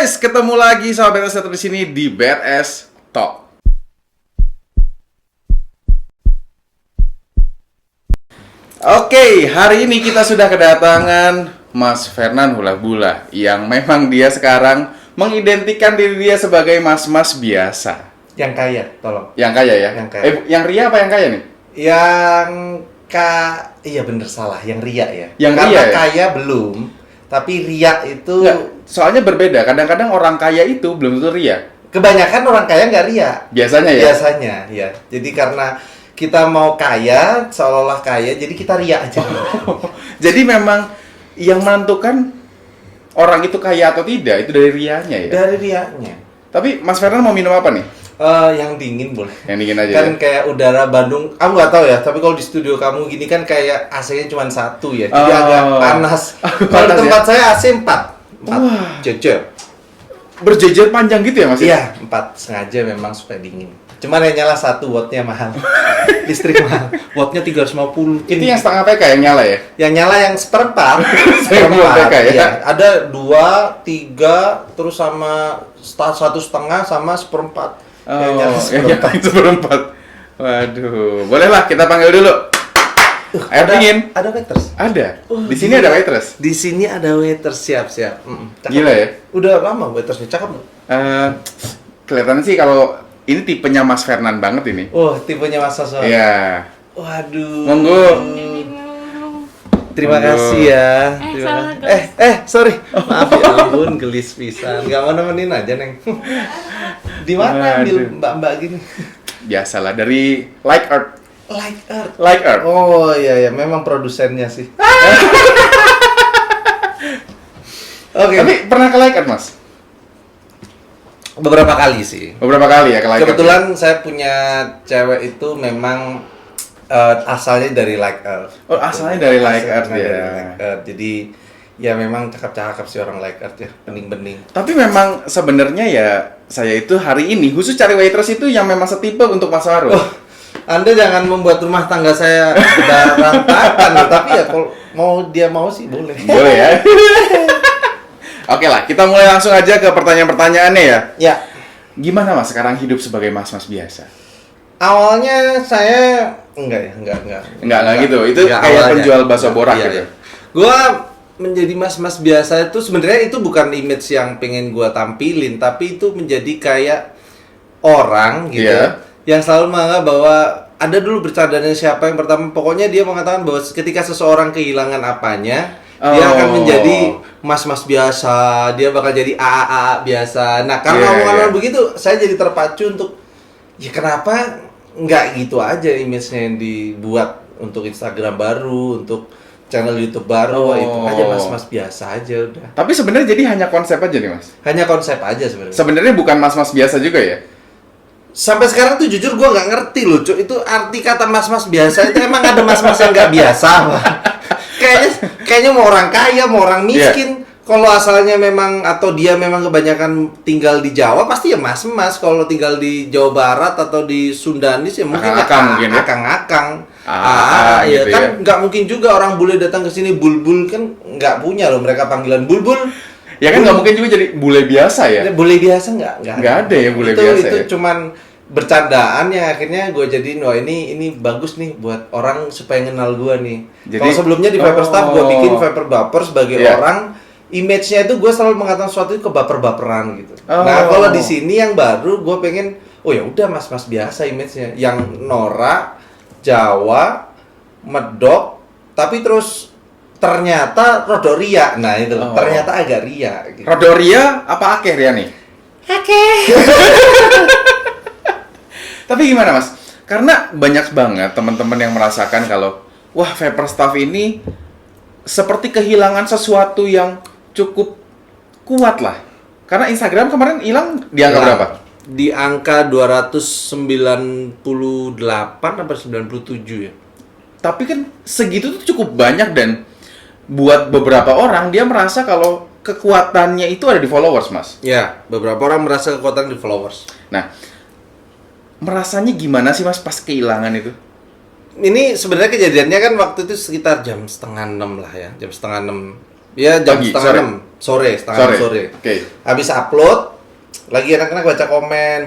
guys, ketemu lagi sama BTS satu di sini di BTS Talk. Oke, hari ini kita sudah kedatangan Mas Fernan Hula-Bula yang memang dia sekarang mengidentikan diri dia sebagai mas-mas biasa. Yang kaya, tolong. Yang kaya ya? Yang kaya. Yang ria apa yang kaya nih? Iya bener salah, yang ria ya. Yang Karena ria ya? kaya belum, tapi ria itu Nggak, soalnya berbeda. Kadang-kadang orang kaya itu belum tentu ria. kebanyakan orang kaya nggak ria. Biasanya ya? Biasanya, ya. Jadi karena kita mau kaya, seolah-olah kaya, jadi kita ria aja. Jadi memang yang menentukan orang itu kaya atau tidak itu dari rianya ya? Dari rianya. Tapi Mas Fernan mau minum apa nih? Yang dingin boleh. Yang dingin aja Kan ya? kayak udara Bandung, aku nggak tahu ya, tapi kalau di studio kamu gini kan kayak AC-nya cuma satu ya, jadi agak panas. Kalau Panas di tempat ya? saya AC 4. Wah. Jejer. Berjejer panjang gitu ya Mas? Iya, 4 sengaja memang supaya dingin. Cuman yang nyala 1 wattnya mahal. Listrik mahal. Wattnya 350. Itu yang setengah PK yang nyala ya? Yang nyala yang seperempat. Seperempat PK ya? Iya. Ada 2, 3, terus sama 1,5 sama seperempat. Yang nyala seperempat. Seperempat. Waduh, bolehlah kita panggil dulu. Air dingin. Ada waiters. Ada. Oh, Di sini gila. ada waitress. Di sini ada waiters, siap. Cakep. Gila ya? Udah lama waitersnya, cakep nggak? Kelihatannya sih kalau ini tipenya Mas Fernan banget ini. Oh, tipenya Mas Sasso. Iya. Waduh. Monggo. Terima Monggo. kasih ya. salah, Sorry. Maaf ya ampun, gelis pisan. Gak mau nemenin aja, Neng. Di mana ambil Waduh. mbak-mbak gini? Biasalah dari Like Earth. Like Earth. Like Earth. Oh iya, memang produsennya sih. Oke. Tapi pernah ke Like Earth, Mas? Beberapa kali sih. Beberapa kali ya ke Like Earth. Kebetulan saya punya cewek itu memang asalnya dari Like Earth. Oh, asalnya dari Like Earth Asalnya ya. dari Like Earth. Jadi ya memang cakep-cakep sih orang Like Earth ya, bening-bening. Tapi memang sebenarnya ya saya itu hari ini khusus cari waitress itu yang memang setipe untuk Mas Waru. Oh, Anda jangan membuat rumah tangga saya berantakan, tapi ya kalau mau sih boleh. Boleh ya. Oke lah, kita mulai langsung aja ke pertanyaan-pertanyaannya ya. Ya, Gimana Mas sekarang hidup sebagai mas-mas biasa? awalnya saya enggak. Enggak gitu. Itu Enggak, kayak awalnya. penjual bakso borak Iya, gitu. iya. Gua menjadi mas-mas biasa itu sebenarnya itu bukan image yang pengen gua tampilin, tapi itu menjadi kayak orang gitu Iya. yang selalu menganggap bahwa ada dulu bercandanya siapa yang pertama, pokoknya dia mengatakan bahwa ketika seseorang kehilangan apanya, dia akan Oh. menjadi mas-mas biasa, dia bakal jadi AA biasa. Nah, karena Iya, omongan iya. begitu, saya jadi terpacu untuk ya kenapa nggak gitu aja image-nya yang dibuat untuk Instagram baru, untuk channel YouTube baru, Oh. itu aja mas-mas biasa aja udah. Tapi sebenarnya jadi hanya konsep aja nih Mas. Hanya konsep aja sebenarnya. Sebenarnya bukan mas-mas biasa juga ya. Sampai sekarang tuh jujur gua nggak ngerti loh, Cuk. Itu arti kata mas-mas biasa itu emang ada mas-mas yang nggak biasa, Pak? Kayaknya mau orang kaya, mau orang miskin. Kalau asalnya memang atau dia memang kebanyakan tinggal di Jawa pasti ya mas-mas. Kalau tinggal di Jawa Barat atau di Sundanis ya mungkin Akang-akang mungkin ya? akang-akang. Gitu Ya kan ya. nggak mungkin juga orang bule datang ke sini bulbul, kan nggak punya loh mereka panggilan bulbul. Ya kan nggak mungkin juga jadi bule biasa ya. Bule biasa nggak Nggak ada ya bule itu, biasa itu ya? cuman bercandaan yang akhirnya gue jadiin, wah ini bagus nih buat orang supaya kenal gue nih. Jadi- Kalau sebelumnya di Viper Staff gue bikin Viper Baper sebagai Iya. orang, image-nya itu gue selalu mengatakan sesuatu itu kebaper-baperan gitu. Oh. Nah kalau di sini yang baru gue pengen, oh ya udah mas-mas biasa image-nya, yang norak, Jawa, medok, tapi terus ternyata rodok ria. Nah itu Oh. ternyata agak ria gitu. Rodoria apa akeh Ria nih? Tapi gimana Mas? Karena banyak banget teman-teman yang merasakan kalau wah Viper Staff ini seperti kehilangan sesuatu yang cukup kuat lah. Karena Instagram kemarin hilang di angka Hilang. berapa? Di angka 298 apa 97 ya. Tapi kan segitu tuh cukup banyak dan buat beberapa orang dia merasa kalau kekuatannya itu ada di followers, Mas. Ya, beberapa orang merasa kekuatan di followers. Nah, merasanya gimana sih Mas pas kehilangan itu? Ini sebenarnya kejadiannya kan waktu itu sekitar jam setengah 6 lah ya, jam setengah 6. Ya jam Pagi, setengah sore. 6. setengah sore. Oke. Habis upload, lagi enak-enak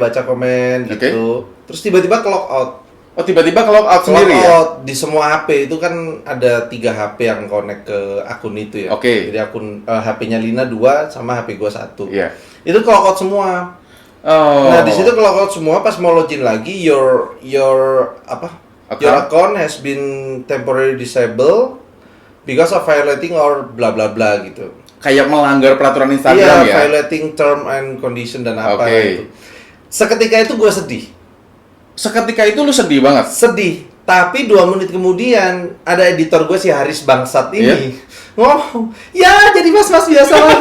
baca komen gitu. Terus tiba-tiba ke log out. Oh, tiba-tiba ke-log out sendiri ya? Di semua HP itu kan ada 3 HP yang connect ke akun itu ya. Oke. Jadi akun HP-nya Lina 2 sama HP gua 1. Iya. Itu ke-log out semua. Oh. Nah, di situ ke-log out semua, pas mau login lagi your account has been temporarily disabled because of violating or bla bla bla gitu. Kayak melanggar peraturan Instagram Iya, ya? violating term and condition dan apa Oke. itu. Seketika itu gua sedih. Seketika itu lu sedih banget? Sedih. Tapi 2 menit kemudian ada editor gue si Haris Bangsat ini ngomong, ya jadi mas-mas biasa lah.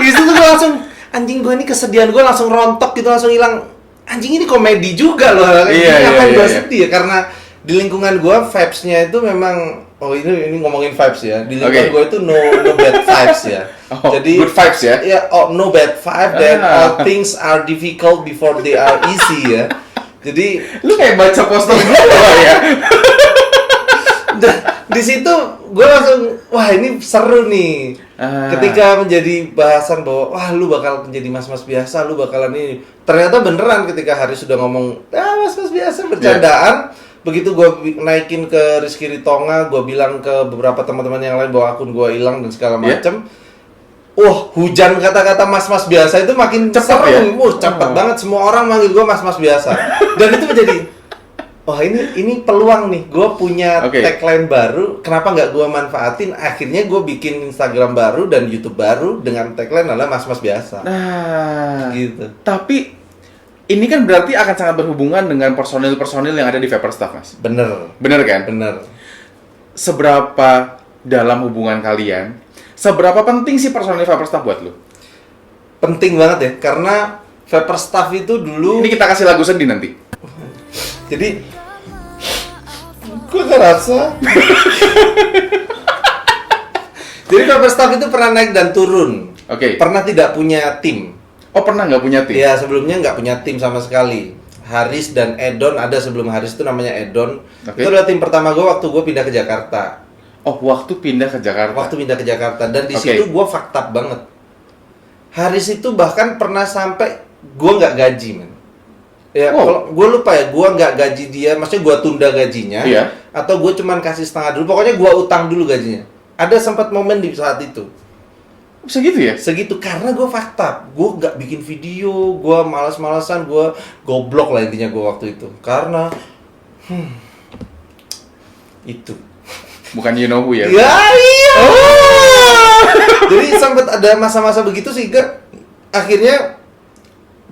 Di situ gue langsung, anjing gue ini kesedihan gue langsung rontok gitu, langsung hilang. Anjing ini komedi juga loh. Apa gue sedih ya? Karena di lingkungan gue vibes-nya itu memang, oh ini ngomongin vibes ya. Di lingkungan gue itu no bad vibes ya. Oh, jadi good vibes ya? Ya, no bad vibe, then all things are difficult before they are easy ya. Jadi lu kayak baca poster gitu ya? Di situ gue langsung, wah ini seru nih. Ketika menjadi bahasan bahwa wah lu bakal menjadi mas-mas biasa, lu bakalan ini. Ternyata beneran ketika Haris sudah ngomong, mas-mas biasa bercandaan. Begitu gue naikin ke Rizky Ritonga, gue bilang ke beberapa teman-teman yang lain bahwa akun gue hilang dan segala macem. Hujan kata-kata mas-mas biasa itu makin cepet ya? Cepet banget, semua orang manggil gue mas-mas biasa. Dan itu menjadi, ini peluang nih, gue punya tagline baru, kenapa nggak gue manfaatin? Akhirnya gue bikin Instagram baru dan YouTube baru dengan tagline adalah mas-mas biasa. Nah, gitu. Tapi ini kan berarti akan sangat berhubungan dengan personil-personil yang ada di Viperstaff, Mas. Bener kan? Bener. Seberapa dalam hubungan kalian? Seberapa penting sih personil Viperstaff buat lu? Penting banget ya, karena Viperstaff itu dulu. Ini kita kasih lagu sedih nanti. Jadi, gue ngerasa. Jadi Viperstaff itu pernah naik dan turun. Oke. Pernah tidak punya tim. Oh, pernah nggak punya tim? Iya, sebelumnya nggak punya tim sama sekali. Haris dan Edon ada sebelum Haris itu namanya Edon. Itu adalah tim pertama gue waktu gue pindah ke Jakarta. Oh, waktu pindah ke Jakarta. Dan di situ gue fucked up banget. Haris itu bahkan pernah sampai gue nggak gaji, men. Ya, kalau gue lupa ya, gue nggak gaji dia, maksudnya gue tunda gajinya, atau gue cuman kasih setengah dulu. Pokoknya gue utang dulu gajinya. Ada sempat momen di saat itu. Segitu ya? Segitu, karena gue fucked up. Gue nggak bikin video, gue malas-malasan, gue goblok lah intinya gue waktu itu. Karena, itu. Bukan you know who ya? Ya iya. Jadi sempat ada masa-masa begitu sehingga akhirnya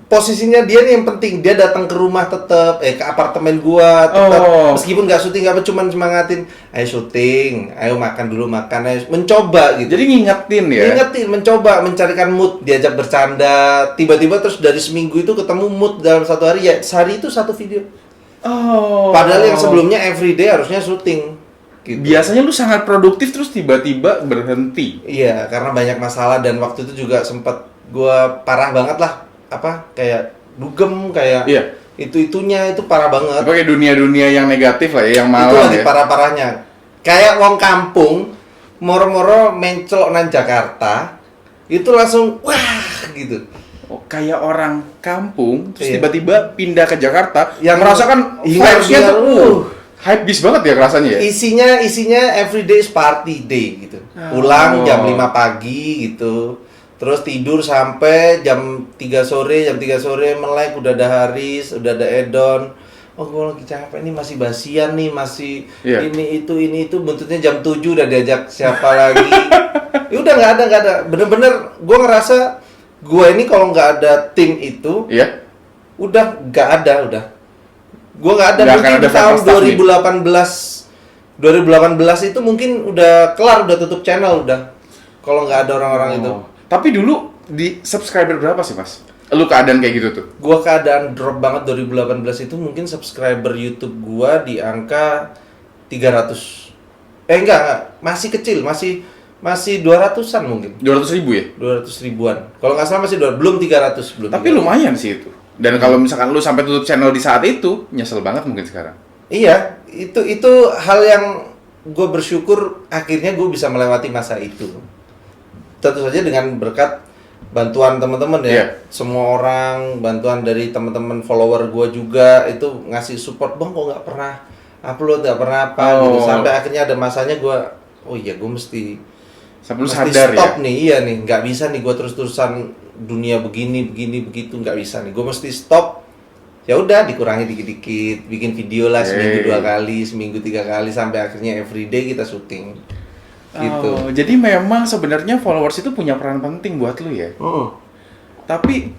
posisinya dia nih yang penting. Dia datang ke rumah tetap, ke apartemen gua tetap. Meskipun nggak syuting, apa cuman semangatin, ayo syuting, ayo makan dulu makan, ayo mencoba gitu. Jadi ngingetin ya? Ngingetin, mencoba mencarikan mood, diajak bercanda. Tiba-tiba terus dari seminggu itu ketemu mood dalam satu hari, ya sehari itu satu video. Padahal yang sebelumnya everyday harusnya syuting. Gitu. Biasanya lu sangat produktif terus tiba-tiba berhenti. Iya, karena banyak masalah dan waktu itu juga sempat gua parah banget lah, kayak dugem, kayak itunya itu parah banget. Kayak dunia-dunia yang negatif lah ya, yang malam. Itu lagi parah-parahnya. Kayak wong kampung moro-moro mencelok nang Jakarta, itu langsung wah gitu. Oh, kayak orang kampung terus tiba-tiba pindah ke Jakarta yang merasakan vibes-nya tuh hype bis banget ya rasanya ya? Isinya everyday is party day gitu. Pulang jam 5 pagi gitu. Terus tidur sampai jam 3 sore melek, udah ada Haris, udah ada Edon. Oh, gue lagi capek nih, masih basian nih, masih ini itu buntutnya jam 7 udah diajak siapa lagi. Ya udah nggak ada. Bener-bener gue ngerasa gue ini kalau nggak ada tim itu, udah nggak ada. Gue nggak ada, mungkin tahun 2018 itu mungkin udah kelar, udah tutup channel udah. Kalau nggak ada orang-orang itu. Tapi dulu di subscriber berapa sih, Mas? Lu keadaan kayak gitu tuh? Gua keadaan drop banget 2018 itu, mungkin subscriber YouTube gua di angka 300. Enggak, masih kecil, masih 200-an mungkin. 200.000 ya? 200 ribuan. Kalau nggak salah masih 200, belum 300, belum. Tapi 300. Lumayan sih itu. Dan kalau misalkan lu sampai tutup channel di saat itu, nyesel banget mungkin sekarang. Iya, itu hal yang gue bersyukur akhirnya gue bisa melewati masa itu. tentu saja dengan berkat bantuan teman-teman ya. Iya. Semua orang, bantuan dari teman-teman follower gua juga itu ngasih support, "Bang, kok nggak pernah upload, nggak pernah apa," gitu. Oh. Sampai akhirnya ada masanya gua, oh iya gua mesti Sampai lu mesti sadar stop ya. nih, iya nih, nggak bisa nih gua terus-terusan dunia begini begitu, nggak bisa nih, gua mesti stop. Ya udah dikurangi dikit-dikit, bikin video lah seminggu 2 kali, seminggu 3 kali, sampai akhirnya everyday kita syuting gitu. Oh, jadi memang sebenarnya followers itu punya peran penting buat lu ya. Tapi,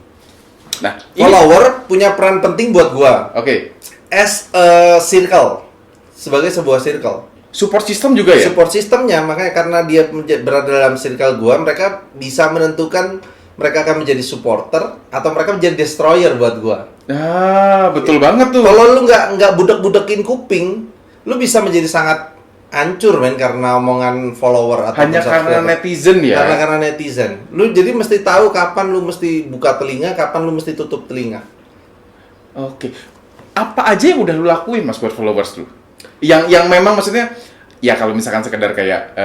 nah, Follower punya peran penting buat gua oke, as a circle, sebagai sebuah circle. support system juga ya. Support sistemnya, makanya karena dia berada dalam circle gua, mereka bisa menentukan mereka akan menjadi supporter atau mereka menjadi destroyer buat gua. Ah, betul banget tuh. Kalau lu nggak budek-budekin kuping, lu bisa menjadi sangat hancur men karena omongan follower atau Hanya karena netizen ya. Karena netizen. Lu jadi mesti tahu kapan lu mesti buka telinga, kapan lu mesti tutup telinga. Oke. Apa aja yang udah lu lakuin Mas buat followers lu? Yang memang maksudnya ya kalau misalkan sekedar kayak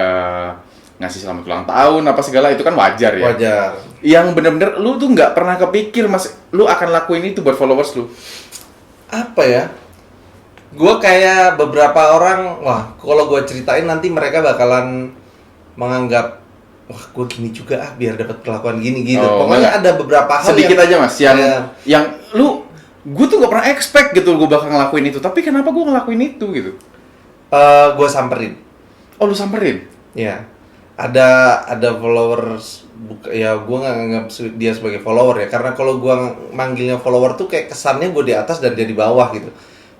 ngasih selamat ulang tahun apa segala itu kan wajar ya. Wajar. Yang bener-bener lu tuh nggak pernah kepikir Mas, lu akan lakuin itu buat followers lu. Apa ya? Gue kayak beberapa orang, wah kalau gue ceritain nanti mereka bakalan menganggap, wah gue gini juga ah biar dapat perlakuan gini gitu. Oh, Pokoknya enggak. ada beberapa hal Sedikit yang, aja Mas, yang lu gue tuh nggak pernah expect gitu gue bakal ngelakuin itu, tapi kenapa gue ngelakuin itu gitu? gue samperin. Oh, lu samperin? Ya, ada followers, ya gue nggak nganggap dia sebagai follower ya, karena kalau gue manggilnya follower tuh kayak kesannya gue di atas dan dia di bawah gitu.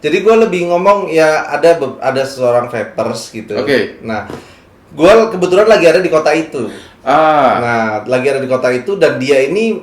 Jadi gue lebih ngomong ya ada seorang vapers gitu. Oke. Nah, gue kebetulan lagi ada di kota itu. Nah, lagi ada di kota itu dan dia ini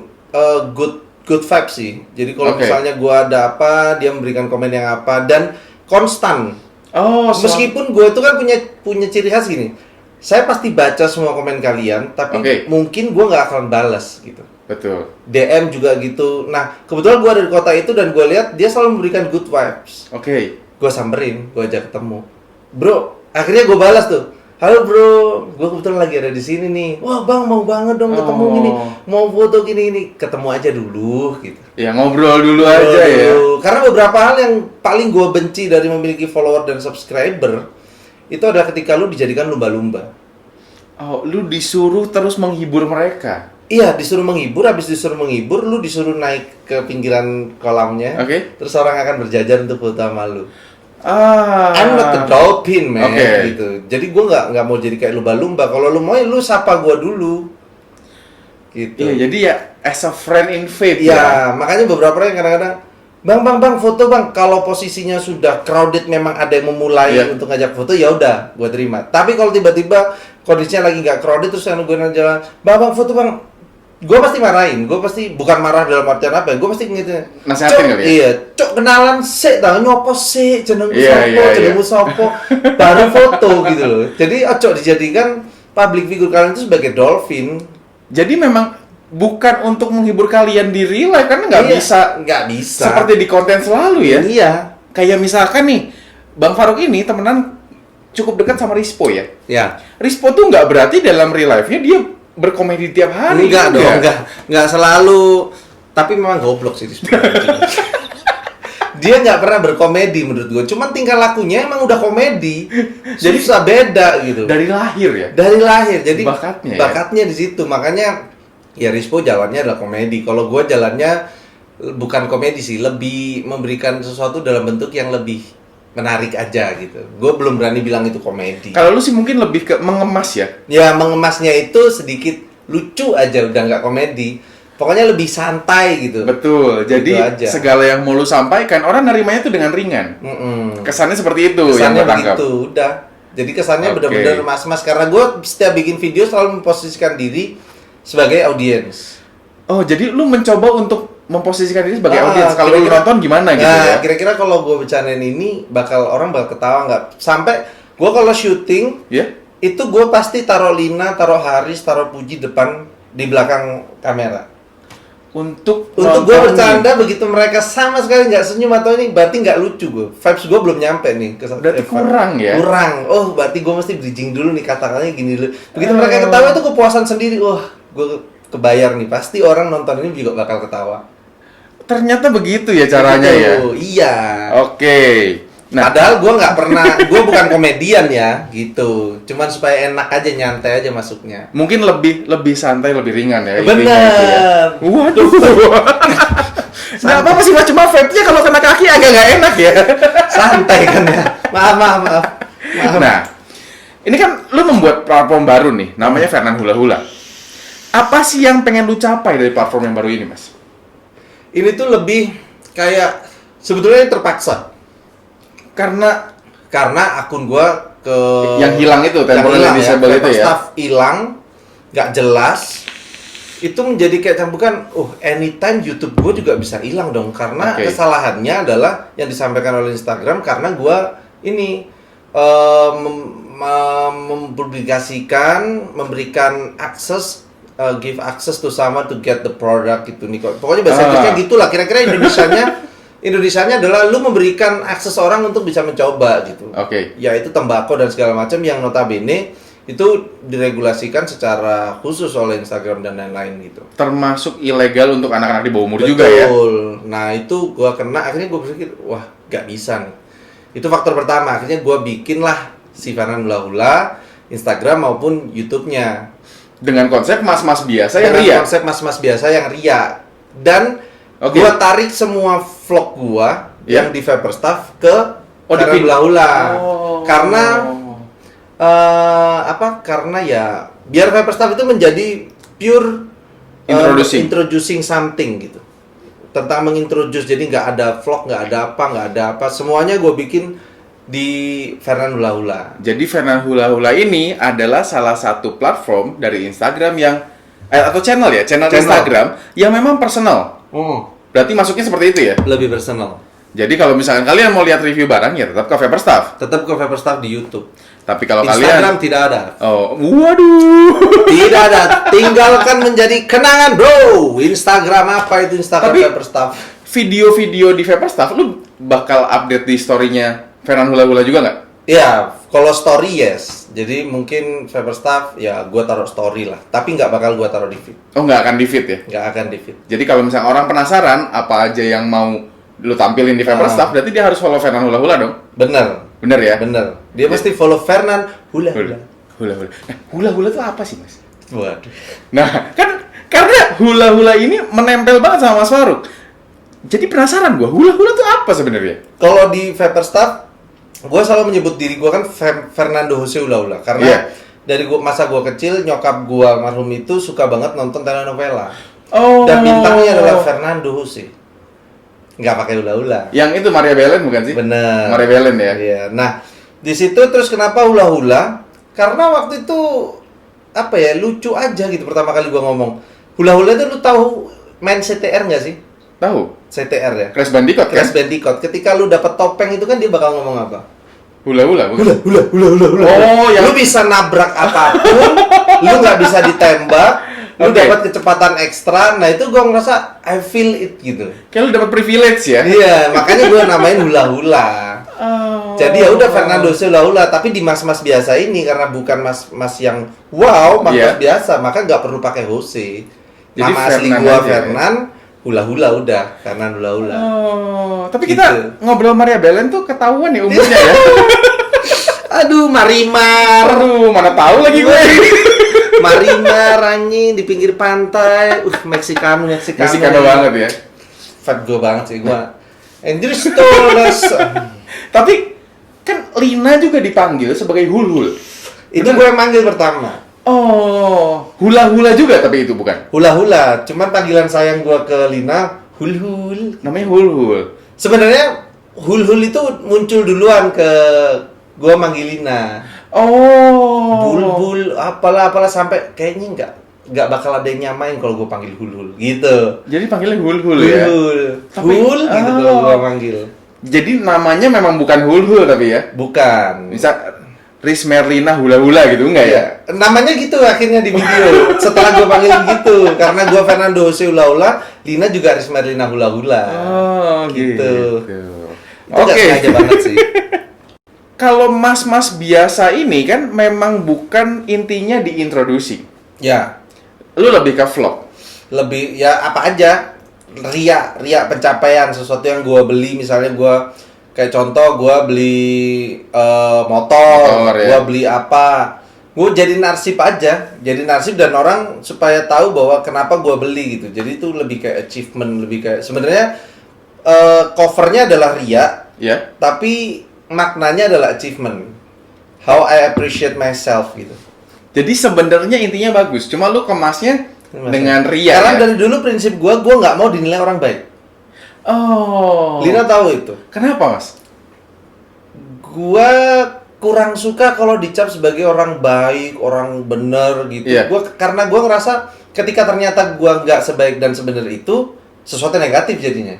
good vibes sih. Jadi kalau Oke. misalnya gue ada apa, dia memberikan komen yang apa dan konstan. Oh, Meskipun gue itu kan punya ciri khas gini, saya pasti baca semua komen kalian, tapi Oke. mungkin gue nggak akan balas gitu. betul. DM juga gitu. Nah, kebetulan gue ada di kota itu dan gue lihat dia selalu memberikan good vibes. Oke. Gue samperin, gue ajak ketemu. Bro, akhirnya gue balas tuh. Halo bro, gue kebetulan lagi ada di sini nih. Wah bang, mau banget dong ketemu Oh. gini. Mau foto gini. Ketemu aja dulu gitu. Ya ngobrol dulu aja ya. Karena beberapa hal yang paling gue benci dari memiliki follower dan subscriber itu adalah ketika lu dijadikan lumba-lumba. Oh, lu disuruh terus menghibur mereka. Iya, disuruh menghibur, habis disuruh menghibur, lu disuruh naik ke pinggiran kolamnya. Oke. Terus orang akan berjajar untuk foto sama lu. Ah. I'm not the dolphin, man, Oke. gitu. Jadi gue nggak mau jadi kayak lumba-lumba. Kalau lu mau, ya lu sapa gue dulu. Gitu. Iya, jadi ya as a friend in faith ya. Iya, makanya beberapa orang yang kadang-kadang, bang, foto bang. Kalau posisinya sudah crowded, memang ada yang memulai Iya. untuk ngajak foto, ya udah, gue terima. Tapi kalau tiba-tiba kondisinya lagi nggak crowded, terus yang gue jalan, bang, foto bang. Gue pasti marahin, gue pasti bukan marah dalam artian apa ya, gue pasti gitu. Nasehatin kali ya? Iya, cok kenalan sih, tau nyopo sih, jenengmu Iya, sopo, iya, jenengmu sopo, baru foto gitu loh. Jadi ojo dijadikan public figure kalian itu sebagai dolphin. Jadi memang bukan untuk menghibur kalian di real life karena nggak Iya, bisa nggak bisa. seperti di konten selalu ya. Iya. Kayak misalkan nih, Bang Faruk ini temenan cukup dekat sama Rispo ya. Ya. Rispo tuh nggak berarti dalam real life-nya dia berkomedi tiap hari. Enggak dong, enggak selalu. Tapi memang goblok sih dia nggak pernah berkomedi menurut gue. Cuman tingkah lakunya emang udah komedi. Jadi susah beda gitu. Dari lahir ya. Dari lahir. Jadi Bakatnya ya? bakatnya di situ. Makanya ya Rispo jalannya adalah komedi. Kalau gue jalannya bukan komedi sih, lebih memberikan sesuatu dalam bentuk yang lebih menarik aja gitu. Gue belum berani bilang itu komedi. Kalau lu sih mungkin lebih ke mengemas ya. Ya mengemasnya itu sedikit lucu aja, udah nggak komedi. Pokoknya lebih santai gitu. Betul. Jadi Gitu aja. segala yang mau lu sampaikan orang nerimanya tuh dengan ringan. Kesannya seperti itu yang Kesannya gua tangkap. begitu, udah. Jadi kesannya Oke. benar-benar mas-mas. Karena gue setiap bikin video selalu memposisikan diri sebagai audiens. Oh, jadi lu mencoba untuk memposisikan diri sebagai audiens. Kalau lu kira-kira- nonton gimana gitu Nah, ya? kira-kira kalau gue bercandain ini orang bakal ketawa nggak? Sampai gue kalau syuting Ya? itu gue pasti taruh Lina, taruh Haris, taruh Puji depan di belakang kamera. untuk gue nontonin. bercanda begitu mereka sama sekali nggak senyum atau ini berarti nggak lucu gue. Vibes gue belum nyampe nih ke Berarti kurang ya? Kurang. Oh, berarti gue mesti bridging dulu nih kata-katanya gini dulu. Begitu mereka ketawa itu kepuasan sendiri. Wah, gue kebayar nih pasti orang nonton ini juga bakal ketawa. Ternyata begitu ya caranya ya. Gitu. Iya. Oke. Nah, Padahal gue nggak pernah, gue bukan komedian ya, gitu. Cuman supaya enak aja, nyantai aja masuknya. mungkin lebih santai, lebih ringan ya. Bener. intinya itu ya. Waduh. Nggak apa-apa sih mas, cuma vape-nya kalau kena kaki agak nggak enak ya. Santai kan ya. Maaf. Nah, ini kan lu membuat platform baru nih, namanya Fernan Hula Hula. Apa sih yang pengen lu capai dari platform yang baru ini, Mas? Ini tuh lebih kayak sebetulnya ini terpaksa. Karena akun gua Yang hilang itu, temporary disable itu ya? Staff hilang, nggak jelas. Itu menjadi kayak cambukan, anytime YouTube gua juga bisa hilang dong. Karena Oke. kesalahannya adalah yang disampaikan oleh Instagram karena gua ini mempublikasikan, memberikan akses, give access to someone to get the product gitu nih. Pokoknya bahasa Inggrisnya gitulah. Kira-kira Indonesianya adalah lu memberikan akses orang untuk bisa mencoba gitu. Oke. Yaitu tembakau dan segala macam yang notabene itu diregulasikan secara khusus oleh Instagram dan lain-lain gitu. Termasuk ilegal untuk anak-anak di bawah umur juga ya? Betul. Nah, itu gua kena, akhirnya gua berpikir, wah, gak bisa nih. Itu faktor pertama, akhirnya gua bikin lah si Fernan Hula Hula, Instagram maupun YouTube-nya. Dengan konsep mas-mas biasa yang Dengan ria? konsep mas-mas biasa yang ria. Dan Oke. gua tarik semua vlog gua Ya. yang di Vaporstaff ke Fernan dipin- Hula Hula. Oh. Karena karena ya biar Vaporstaff itu menjadi pure introducing something gitu, tentang mengintroduce. Jadi nggak ada vlog, nggak ada apa, semuanya gue bikin di Fernan Hula Hula. Jadi Fernan Hula Hula ini adalah salah satu platform dari Instagram yang atau channel Instagram yang memang personal. Berarti masuknya seperti itu ya? Lebih personal. Jadi kalau misalkan kalian mau lihat review barang ya tetap ke Vaporstaff. Tetap ke Vaporstaff di YouTube. Tapi kalau Instagram kalian tidak ada. oh, waduh. Tidak ada. Tinggalkan menjadi kenangan, bro. Instagram apa itu Instagram Tapi- Vaporstaff? Video-video di Vaporstaff lu bakal update di story-nya Fernan Hula Hula juga nggak? Ya, kalau story yes. Jadi mungkin Vaporstaff ya gua taruh story lah. Tapi nggak bakal gua taruh di feed. Oh, nggak akan di feed ya? Nggak akan di feed. Jadi kalau misalnya orang penasaran apa aja yang mau lu tampilin di Vaporstaff, berarti dia harus follow Fernan Hula Hula dong? Bener. Bener ya? Bener. Dia mesti follow Fernan Hula Hula. Hula Hula. Nah, Hula Hula itu apa sih, Mas? Waduh. Nah, kan karena Hula Hula ini menempel banget sama Mas Faruk. Jadi penasaran gua, Hula Hula itu apa sebenarnya? Kalau di Vaporstaff, gue selalu menyebut diri gue kan Fernando Jose Hula Hula. Karena Iya. dari masa gue kecil, nyokap gue almarhum itu suka banget nonton telenovela. Oh. Dan bintangnya adalah Fernando Jose. Nggak pakai Hula Hula. Yang itu Maria Belen bukan sih? Bener. Maria Belen ya. Iya. Nah, di situ terus kenapa Hula Hula? Karena waktu itu apa ya, lucu aja gitu pertama kali gua ngomong. Hula Hula itu lu tahu main CTR nggak sih? Tahu? CTR ya. Crash Bandicoot kan? Crash Bandicoot. Ketika lu dapat topeng itu kan dia bakal ngomong apa? Hula Hula bukan? Hula. Oh, yang Lu bisa nabrak apapun, lu nggak bisa ditembak, lu Oke. dapat kecepatan ekstra. Nah, itu gua ngerasa I feel it gitu. kayak lu dapat privilege ya. Iya, makanya gua namain Hula Hula. Oh. Jadi ya udah Fernando Hula Hula, tapi di mas-mas biasa ini karena bukan mas-mas yang wow, mas-mas Iya. biasa, maka nggak perlu pakai Jose. Jadi Nama asli Fernan gua aja ya? Fernan Hula Hula udah, Fernan Hula Hula. Oh, tapi Gitu. kita ngobrol Maria Belen tuh ketahuan ya umurnya ya. Aduh, Marimar. Aduh, mana tahu lagi gue. Marimar anjing di pinggir pantai. Meksikano. Meksikano banget ya. Fat gua banget sih gua. Andrew Stoles. Tapi kan Lina juga dipanggil sebagai Hul-Hul. Itu gua yang manggil pertama. Oh, Hula-Hula juga tapi itu bukan. Hula Hula, cuman panggilan sayang gua ke Lina Hul Hul. Namanya Hul-Hul. Sebenarnya Hul Hul itu muncul duluan ke gua manggil Lina. Oh. Bul apalah sampai kayaknya nggak bakal ada yang nyamain kalau gua panggil Hul Hul gitu. Jadi panggilnya Hul-Hul ya. Tapi- Hul gitu kalau gua manggil. Jadi namanya memang bukan Hul-Hul tapi ya. Bukan. Bisa Riz Merlina hula-hula gitu enggak ya? Namanya gitu akhirnya di video. Setelah gue panggil gitu, karena gue Fernando Jose hula-hula, Lina juga Riz Merlina hula-hula. Oh, gitu. Itu nggak sengaja banget sih. Kalau mas-mas biasa ini kan memang bukan intinya diintroduksi. Ya, Lu lebih ke vlog. lebih ya apa aja, ria pencapaian sesuatu yang gue beli, misalnya gue kayak contoh gue beli motor, ya. gue beli apa, gue jadi arsip aja, jadi arsip dan orang supaya tahu bahwa kenapa gue beli gitu. Jadi itu lebih kayak achievement, lebih kayak sebenarnya covernya adalah ria, Ya. tapi maknanya adalah achievement. How I appreciate myself gitu. Jadi sebenarnya intinya bagus, cuma lu kemasnya dengan ria. Karena ya? dari dulu prinsip gue nggak mau dinilai orang baik. Oh. Lina tahu itu. Kenapa, Mas? Gua kurang suka kalau dicap sebagai orang baik, orang bener gitu. Iya. Karena gua ngerasa ketika ternyata gua nggak sebaik dan sebenar itu, sesuatu negatif jadinya.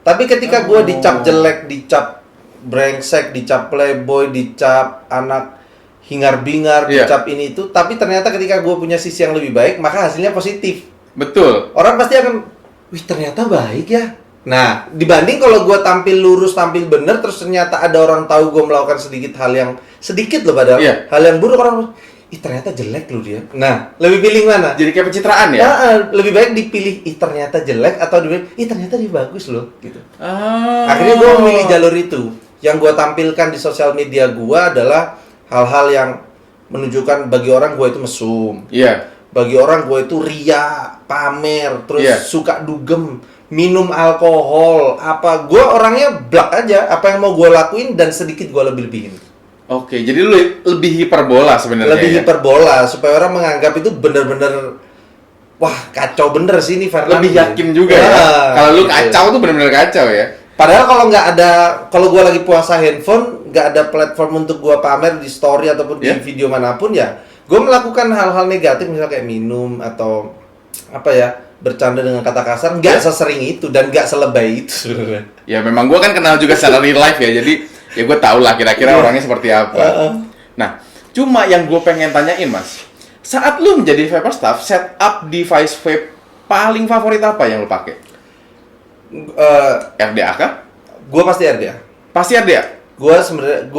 Tapi ketika gua dicap jelek, dicap brengsek, dicap playboy, dicap anak hingar-bingar, Iya. dicap ini itu, tapi ternyata ketika gua punya sisi yang lebih baik, maka hasilnya positif. Betul. Orang pasti akan, wih ternyata baik ya. Nah, dibanding kalau gue tampil lurus, tampil bener, terus ternyata ada orang tahu gue melakukan sedikit hal yang sedikit loh padahal, Iya. hal yang buruk, orang, ih ternyata jelek loh dia. Nah, lebih pilih mana? Jadi kayak pencitraan ya? Lebih baik dipilih, ih ternyata jelek, atau dipilih, ih ternyata dia bagus loh, gitu. Ah. Akhirnya gue memilih jalur itu. Yang gue tampilkan di sosial media gue adalah hal-hal yang menunjukkan bagi orang gue itu mesum. Iya. Bagi orang gue itu ria, pamer, terus Iya. suka dugem, minum alkohol, apa. Gue orangnya blak aja, apa yang mau gue lakuin dan sedikit gue lebih-lebihin. Oke, jadi lu lebih hiperbola sebenarnya. Lebih ya? hiperbola, supaya orang menganggap itu bener-bener, wah kacau bener sih ini Fernando. Lebih yakin juga ya. Ya, Kalau lu gitu. kacau tuh bener-bener kacau ya. Padahal kalau nggak ada, kalau gue lagi puasa handphone, nggak ada platform untuk gue pamer di story ataupun di Ya. video manapun ya, gue melakukan hal-hal negatif misalnya kayak minum atau apa ya, bercanda dengan kata kasar, nggak sesering itu dan nggak selebay itu sebenarnya. Ya memang gua kan kenal juga secara real life ya. Jadi ya gue tau lah kira-kira orangnya seperti apa. Nah, cuma yang gue pengen tanyain, Mas. Saat lu menjadi vape staff, setup device vape paling favorit apa yang lu pakai? RDA kah? Gue pasti RDA. Pasti RDA. Gue sebenarnya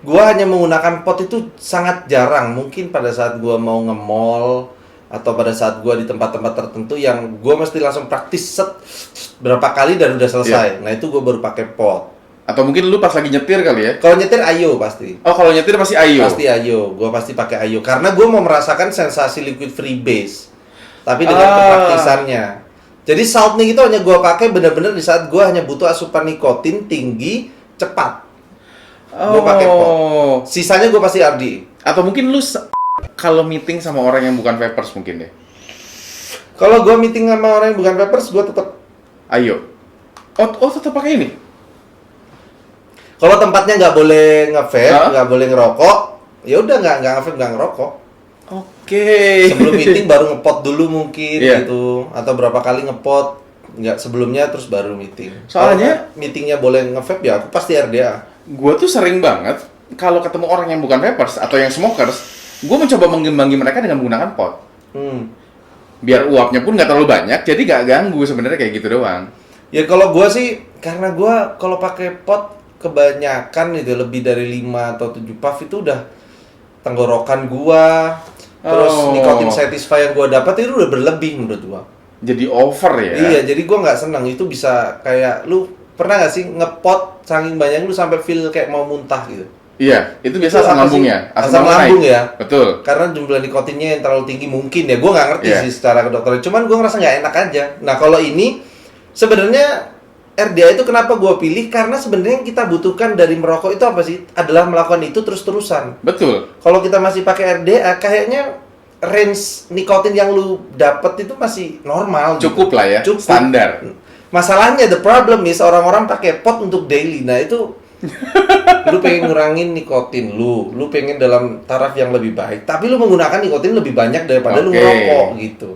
gue hanya menggunakan pot itu sangat jarang. Mungkin pada saat gue mau nge-mall atau pada saat gue di tempat-tempat tertentu yang gue mesti langsung praktis set berapa kali dan udah selesai. Nah itu gue baru pakai pot. Atau mungkin lu pas lagi nyetir kali ya? Kalau nyetir Ayo pasti. Oh, kalau nyetir pasti Ayo. Pasti Ayo. Gue pasti pakai Ayo karena gue mau merasakan sensasi liquid free base. Tapi dengan kepraktisannya. Jadi Saltnik itu hanya gue pakai bener-bener di saat gue hanya butuh asupan nikotin tinggi, cepat. Gue pakai pot. Sisanya gue pasti RD. Atau mungkin lu kalau meeting sama orang yang bukan vapers mungkin deh. Kalau gue meeting sama orang yang bukan vapers, gue tetap. Ayo. Oh tetap pakai ini. Kalau tempatnya nggak boleh nge-vape, Hah? nggak boleh ngerokok, ya udah nggak nge-vape, nggak ngerokok. Oke. Sebelum meeting baru ngepot dulu mungkin Iya. gitu, atau berapa kali ngepot, nggak sebelumnya terus baru meeting. Soalnya- Kalau meetingnya boleh nge-vape ya aku pasti RDA. Gue tuh sering banget kalau ketemu orang yang bukan vapers atau yang smokers, gue mencoba mengimbangi mereka dengan menggunakan pot. Biar uapnya pun nggak terlalu banyak, jadi nggak ganggu sebenarnya kayak gitu doang. Ya kalau gue sih, karena gue kalau pakai pot kebanyakan itu lebih dari 5 atau 7 puff itu udah tenggorokan gua, terus Oh. nikotin satisfy yang gua dapat itu udah berlebih menurut gua. Jadi over ya. Iya, jadi gua nggak senang. Itu bisa kayak lu pernah nggak sih ngepot saking banyak lu sampai feel kayak mau muntah gitu. Iya, itu biasa Itu asam apa lambung sih? ya. Asam lambung naik. ya. Betul. Karena jumlah nikotinnya yang terlalu tinggi mungkin ya. Gua nggak ngerti Iya. sih secara kedokteran. Cuman gua ngerasa nggak enak aja. Nah kalau ini sebenarnya RDA itu kenapa gua pilih? Karena sebenarnya yang kita butuhkan dari merokok itu apa sih? Adalah melakukan itu terus-terusan. Betul. Kalau kita masih pakai RDA, kayaknya range nikotin yang lu dapet itu masih normal. Cukup gitu. lah ya, Cukup. standar. Masalahnya, the problem is orang-orang pakai pot untuk daily. Nah itu, lu pengen ngurangin nikotin lu pengen dalam taraf yang lebih baik. Tapi lu menggunakan nikotin lebih banyak daripada lu Oke. ngerokok gitu.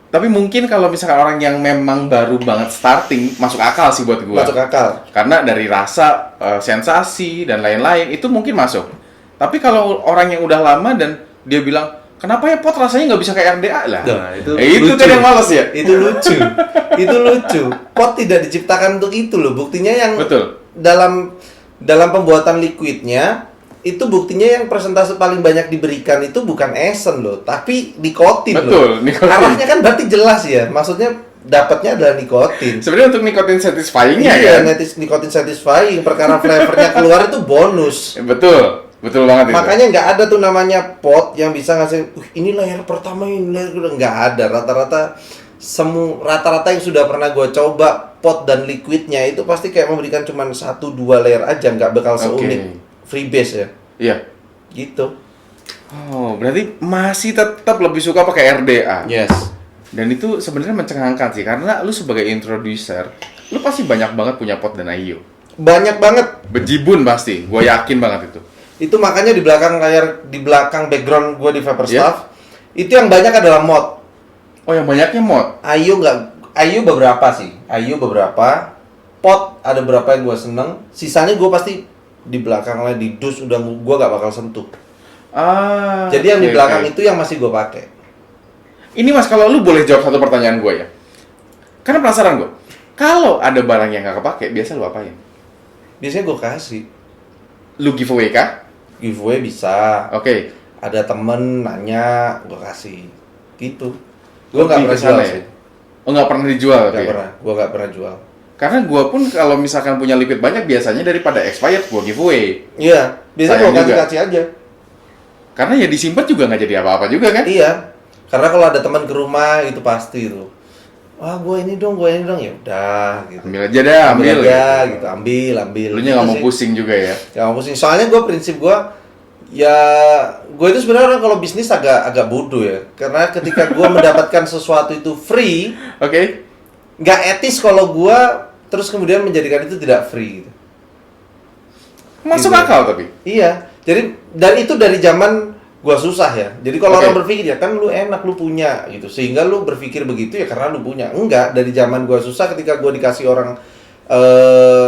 Tapi mungkin kalau misalkan orang yang memang baru banget starting, masuk akal sih buat gua. Masuk akal. Karena dari rasa, sensasi dan lain-lain itu mungkin masuk. Tapi kalau orang yang udah lama dan dia bilang, kenapa ya pot rasanya nggak bisa kayak RDA lah? Nah, itu itu lucu. kan yang males ya? Itu lucu. Itu lucu. Pot tidak diciptakan untuk itu loh. Buktinya yang Betul. dalam pembuatan liquidnya itu buktinya yang persentase paling banyak diberikan itu bukan esen loh, tapi nikotin Betul, loh. nikotin. Arahnya kan berarti jelas ya. Maksudnya dapatnya adalah nikotin. Sebenarnya untuk nikotin satisfying-nya Iya, kan? nikotin satisfying. Perkara flavornya keluar itu bonus. Betul. Betul banget itu. Makanya nggak ada tuh namanya pot yang bisa ngasih, ini layer pertama, ini layer kedua. Nggak ada. Rata-rata yang sudah pernah gue coba pot dan liquidnya itu pasti kayak memberikan cuma 1-2 layer aja, nggak bakal seunik freebase ya. Iya. Gitu. Oh, berarti masih tetap lebih suka pakai RDA. Yes. Dan itu sebenarnya mencengangkan sih, karena lu sebagai introducer, lu pasti banyak banget punya pot dan IO. Banyak banget. Bejibun pasti, gue yakin banget itu. Itu makanya di belakang layar, di belakang background gue di Vaporstaff, itu yang banyak adalah mod. Oh, yang banyaknya mod? IO beberapa sih. IO beberapa. Pot ada beberapa yang gue seneng. Sisanya gue pasti di belakang lah, di dus udah gue gak bakal sentuh. Jadi yang di belakang itu yang masih gue pakai. Ini Mas, kalau lu boleh jawab satu pertanyaan gue ya. Karena penasaran gue. Kalau ada barang yang gak kepake, biasa lu apain? Biasanya gue kasih. Lu giveaway kah? Giveaway bisa. Oke. Ada temen nanya, gue kasih. Gitu. Gue gak pernah jual sih. Oh, nggak pernah dijual? Gak pernah. Gue gak pernah jual. Karena gue pun kalau misalkan punya liquid banyak, biasanya daripada expired, gue giveaway. Iya. Biasanya Sayang gue juga. kasih aja. Karena ya disimpan juga nggak jadi apa-apa juga kan? Iya. Karena kalau ada teman ke rumah itu pasti itu. Wah, gue ini dong, ya udah gitu. Ambil aja dah, ambil. aja gitu, ambil. Lu nya nggak Gitu mau sih. pusing juga ya? Gak mau pusing. Soalnya gue prinsip gue ya gue itu sebenarnya orang kalau bisnis agak bodoh ya. Karena ketika gue mendapatkan sesuatu itu free, Oke. nggak etis kalau gue terus kemudian menjadikan itu tidak free gitu. Masuk Gitu. akal tapi. Iya. Jadi dan itu dari zaman gua susah ya. Jadi kalau Oke. orang berpikir ya kan lu enak lu punya gitu. Sehingga lu berpikir begitu ya karena lu punya. Enggak, dari zaman gua susah ketika gua dikasih orang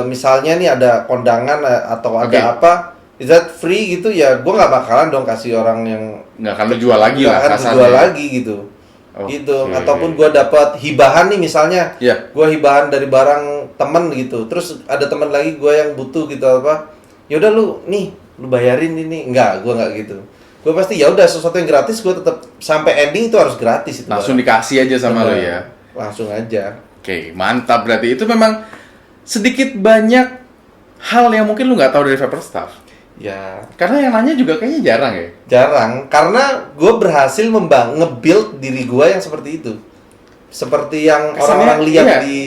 misalnya nih ada kondangan atau ada Oke. apa, is that free gitu ya gua nggak bakalan dong kasih orang yang Nggak akan lu jual lagi nggak lah akan kasarnya. jual lagi gitu. Oke. Gitu. Ataupun gua dapat hibahan nih misalnya. Iya. Gua hibahan dari barang temen gitu. Terus ada temen lagi gua yang butuh gitu apa. Ya udah lu nih, lu bayarin ini. Enggak, gua nggak gitu. Gue pasti ya udah sesuatu yang gratis gue tetap sampai ending itu harus gratis itu. Langsung barang. dikasih aja sama lu ya. Langsung aja. Oke, mantap berarti. Itu memang sedikit banyak hal yang mungkin lu nggak tahu dari Vaporstaff. Ya, Karena yang nanya juga kayaknya jarang ya. jarang karena gue berhasil nge-build diri gue yang seperti itu. Seperti yang Kesannya, orang-orang lihat iya. di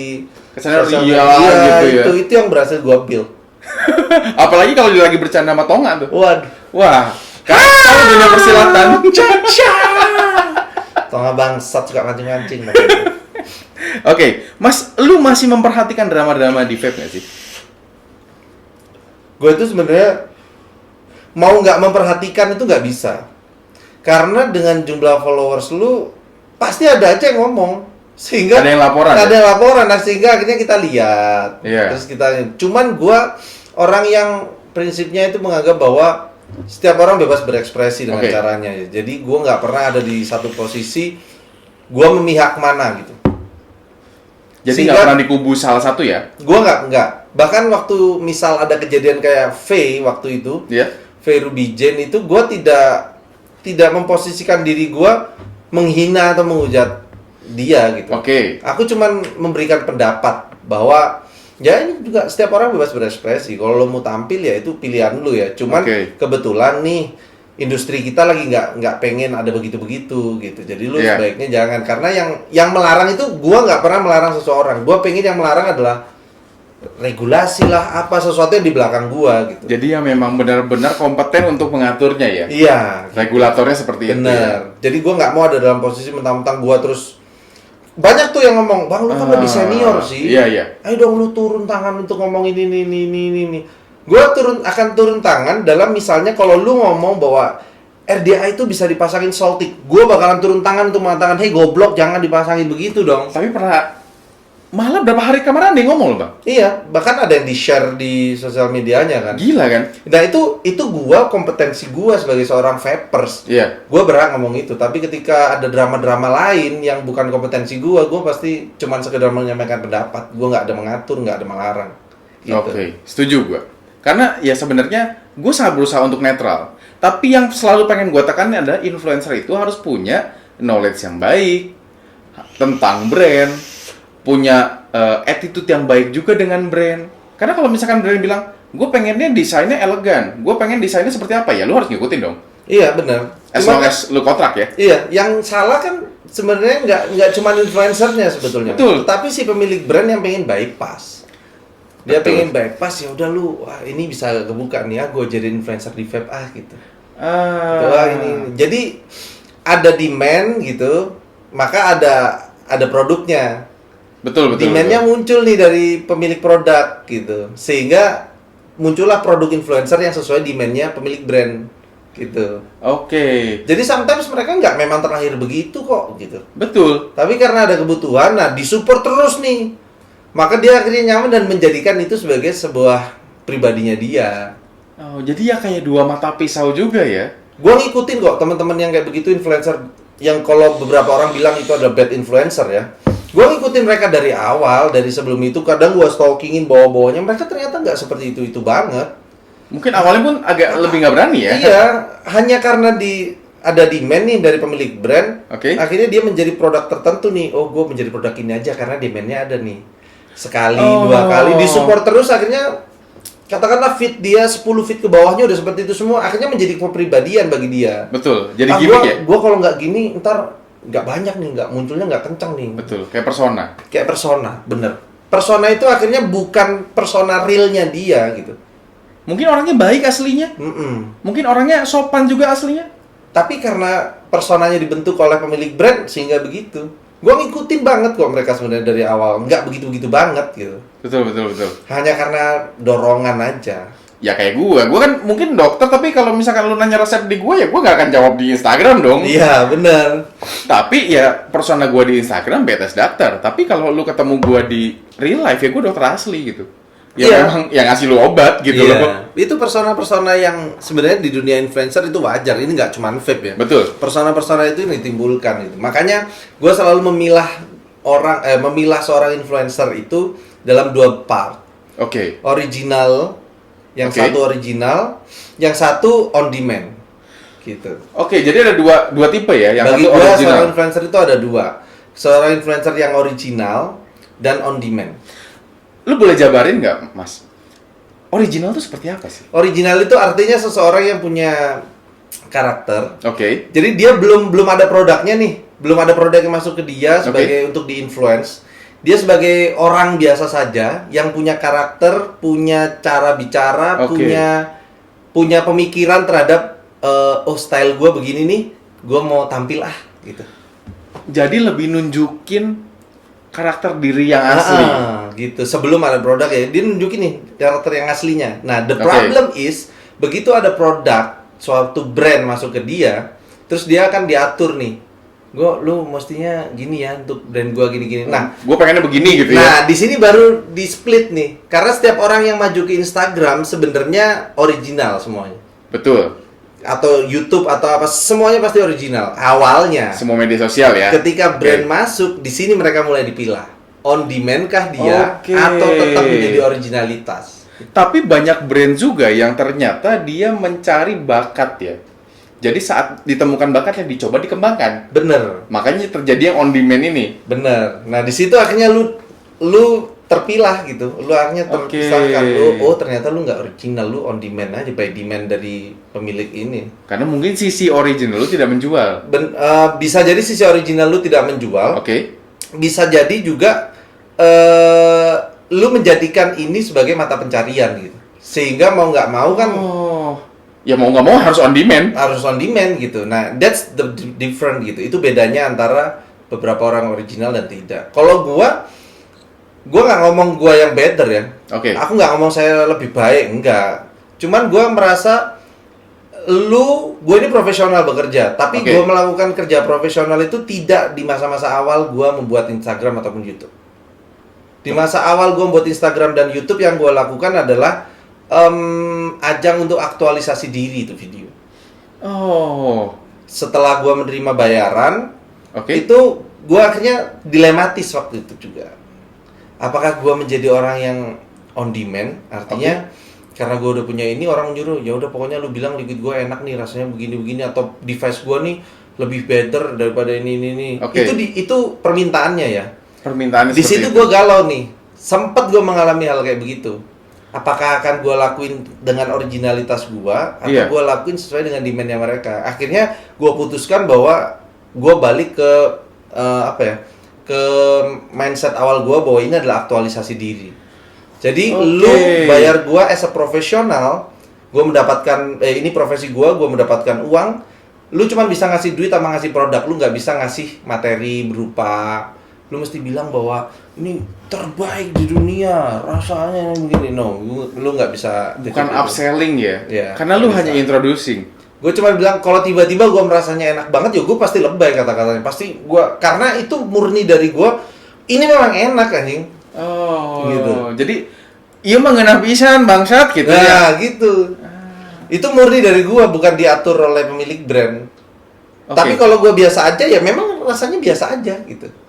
Kesannya sosial iya media, gitu ya. itu yang berhasil gue build. Apalagi kalau dia lagi bercanda sama Tonga tuh. Waduh, Wah, kalau dunia persilatan. Tonga bangsat suka mancing-mancing. Oke, Mas, lu masih memperhatikan drama-drama di vape nggak sih? Gue itu sebenarnya mau nggak memperhatikan itu nggak bisa. Karena dengan jumlah followers lu pasti ada aja yang ngomong. Sehingga Ada yang laporan, ada ya? yang laporan, nah sehingga akhirnya kita lihat. Iya. Terus kita cuman gua orang yang prinsipnya itu menganggap bahwa setiap orang bebas berekspresi dengan Oke. caranya ya. Jadi gua nggak pernah ada di satu posisi gua memihak mana gitu. Jadi Sehingga- nggak pernah di kubu salah satu ya? Gua nggak. Bahkan waktu misal ada kejadian kayak V waktu itu, Iya. V Ruby Jane itu gue tidak memposisikan diri gue menghina atau menghujat dia gitu. Oke. Aku cuman memberikan pendapat bahwa ya ini juga setiap orang bebas berekspresi. Kalau lo mau tampil ya itu pilihan lu ya. Cuman Oke. kebetulan nih industri kita lagi nggak pengen ada begitu-begitu gitu. Jadi lu Iya. sebaiknya jangan, karena yang melarang itu gue nggak pernah melarang seseorang. Gue pengen yang melarang adalah regulasi lah, apa sesuatu yang di belakang gua gitu. Jadi yang memang benar-benar kompeten untuk mengaturnya ya? Iya, Regulatornya seperti itu ya? bener. Jadi gua nggak mau ada dalam posisi mentang-mentang gua terus banyak tuh yang ngomong, bang lu kan lebih senior sih. Iya, iya. Ayo dong lu turun tangan untuk ngomong ini. Gua akan turun tangan dalam misalnya kalau lu ngomong bahwa RDA itu bisa dipasangin Soltic, gua bakalan turun tangan untuk mengatakan, hey goblok jangan dipasangin begitu dong. Tapi pernah Malah berapa hari kemarin ada yang ngomong loh, Bang. Iya, bahkan ada yang di-share di sosial medianya kan. Gila kan? Nah itu gua kompetensi gua sebagai seorang vapers. Iya. Gua berhak ngomong itu, tapi ketika ada drama-drama lain yang bukan kompetensi gua pasti cuman sekedar menyampaikan pendapat. Gua nggak ada mengatur, nggak ada melarang. Gitu. Oke, setuju gua. Karena ya sebenarnya gue sangat berusaha untuk netral. Tapi yang selalu pengen gue tekankan adalah influencer itu harus punya knowledge yang baik tentang brand, punya attitude yang baik juga dengan brand. Karena kalau misalkan brand bilang, gue pengennya desainnya elegan, gue pengen desainnya seperti apa ya, lu harus ngikutin dong. Iya benar. As long as lu kontrak ya. Iya, yang salah kan sebenarnya nggak cuma influencernya sebetulnya. Betul. Tapi si pemilik brand yang pengen bypass. Dia Betul. pengen bypass, ya udah lu, wah ini bisa kebuka nih ya, gue jadi influencer di vape gitu. Gitu, wah, ini. Jadi ada demand gitu, maka ada produknya. Betul. Demand-nya muncul nih dari pemilik produk gitu, sehingga muncullah produk influencer yang sesuai demand-nya pemilik brand gitu. Oke. Jadi sometimes mereka nggak memang terlahir begitu kok gitu. Betul. Tapi karena ada kebutuhan, nah disupport terus nih. Maka dia akhirnya nyaman dan menjadikan itu sebagai sebuah pribadinya dia. Oh, jadi ya kayak dua mata pisau juga ya. Gua ngikutin kok teman-teman yang kayak begitu influencer yang kalau beberapa orang bilang itu adalah bad influencer ya. Gua ngikutin mereka dari awal, dari sebelum itu kadang gua stalkingin bawah-bawahnya, mereka ternyata nggak seperti itu banget. Mungkin awalnya pun agak lebih nggak berani ya. Iya, hanya karena ada demand nih dari pemilik brand, Oke. akhirnya dia menjadi produk tertentu nih. Oh, gue menjadi produk ini aja karena demand-nya ada nih. Sekali, Oh. 2 kali, disupport terus, akhirnya katakanlah feed dia 10 feed ke bawahnya udah seperti itu semua, akhirnya menjadi kepribadian bagi dia. Betul. Jadi Ah, gimmick ya. Gua kalau nggak gini, ntar nggak banyak nih, nggak munculnya nggak kencang nih. Betul. Kayak persona. Kayak persona, bener. Persona itu akhirnya bukan persona realnya dia gitu. Mungkin orangnya baik aslinya. Mm-mm. Mungkin orangnya sopan juga aslinya. Tapi karena personanya dibentuk oleh pemilik brand sehingga begitu. Gua ngikutin banget kok mereka sebenarnya dari awal, nggak begitu-begitu banget gitu. Betul. Hanya karena dorongan aja. Ya kayak gue kan mungkin dokter, tapi kalau misalkan lu nanya resep di gue, ya gue nggak akan jawab di Instagram dong. Iya, bener. Tapi ya persona gue di Instagram betes dokter. Tapi kalau lu ketemu gue di real life, ya gue dokter asli gitu. Ya Iya. memang yang ngasih lu obat gitu Iya. loh. Itu persona-persona yang sebenarnya di dunia influencer itu wajar. Ini nggak cuma vape ya. Betul. Persona-persona itu yang ditimbulkan gitu. Makanya gue selalu memilah seorang influencer itu dalam 2 part. Oke. Original, yang Oke. satu original, yang satu on demand. Gitu. Oke, jadi ada dua tipe ya. Yang Bagi satu gue original. seorang influencer itu ada 2. Seorang influencer yang original dan on demand. Lu boleh jabarin nggak, Mas? Original tuh seperti apa sih? Original itu artinya seseorang yang punya karakter. Oke. Jadi dia belum ada produknya nih, belum ada produk yang masuk ke dia sebagai untuk di-influence. Dia sebagai orang biasa saja yang punya karakter, punya cara bicara, Oke. punya pemikiran terhadap oh style gue begini nih, gue mau tampil gitu. Jadi lebih nunjukin karakter diri yang asli. Gitu. Sebelum ada produk ya, dia nunjukin nih karakter yang aslinya. Nah, the Oke. problem is begitu ada produk, suatu brand masuk ke dia, terus dia akan diatur nih. Lu mestinya gini ya untuk brand gua gini-gini. Nah, Gue pengennya begini gitu ya. nah di sini baru di split nih. Karena setiap orang yang maju ke Instagram sebenarnya original semuanya. Betul. Atau YouTube atau apa, semuanya pasti original awalnya. Semua media sosial ya. Ketika brand Oke. masuk, di sini mereka mulai dipilah. On demand kah dia Oke. atau tetap menjadi originalitas? Tapi banyak brand juga yang ternyata dia mencari bakat ya. Jadi saat ditemukan bakatnya dicoba dikembangkan. Bener, Makanya terjadi yang on demand ini. bener. Nah, di situ akhirnya lu terpilah gitu. Lu akhirnya Oke. terpisahkan. Oh, ternyata lu nggak original, lu on demand aja, by demand dari pemilik ini. Karena mungkin sisi original lu tidak menjual. Bisa jadi sisi original lu tidak menjual. Oke. Bisa jadi juga lu menjadikan ini sebagai mata pencarian gitu. Sehingga mau nggak mau kan Oh. Ya mau nggak mau harus on demand. harus on demand gitu. Nah, that's the different gitu. Itu bedanya antara beberapa orang original dan tidak. Kalau gua nggak ngomong gua yang better ya. Oke. Aku nggak ngomong saya lebih baik, enggak. Cuman gua merasa gua ini profesional bekerja, tapi Oke. gua melakukan kerja profesional itu tidak di masa-masa awal gua membuat Instagram ataupun YouTube. Di masa awal gue buat Instagram dan YouTube yang gue lakukan adalah ajang untuk aktualisasi diri itu video. Oh, Setelah gue menerima bayaran, oke. itu gue akhirnya dilematis waktu itu juga. Apakah gue menjadi orang yang on demand? Artinya karena gue udah punya ini, orang nyuruh, ya udah pokoknya lu bilang liquid gue enak nih, rasanya begini-begini, atau device gue nih lebih better daripada ini. Oke. Itu permintaannya ya. Permintaannya Di seperti situ itu. gue galau nih. Sempet gue mengalami hal kayak begitu. Apakah akan gue lakuin dengan originalitas gue, atau Iya. gue lakuin sesuai dengan demandnya mereka? Akhirnya gue putuskan bahwa gue balik ke ke mindset awal gue bahwa ini adalah aktualisasi diri. Jadi Oke. lu bayar gue as a profesional, gue mendapatkan ini profesi gue mendapatkan uang. Lu cuma bisa ngasih duit sama ngasih produk, lu nggak bisa ngasih materi berupa lu mesti bilang bahwa ini terbaik di dunia, rasanya begini. No, lu nggak bisa. Bukan upselling ya? Iya, Karena lu nggak hanya bisa. introducing. Gue cuma bilang kalau tiba-tiba gue merasanya enak banget, ya gue pasti lebay kata-katanya. Pasti gue, karena itu murni dari gue. Ini memang enak anjing. Oh, Gitu. jadi iya mengenal pisan bangsat gitu ya. Nah, gitu. Itu murni dari gue, bukan diatur oleh pemilik brand. Oke. Tapi kalau gue biasa aja, ya memang rasanya biasa aja gitu.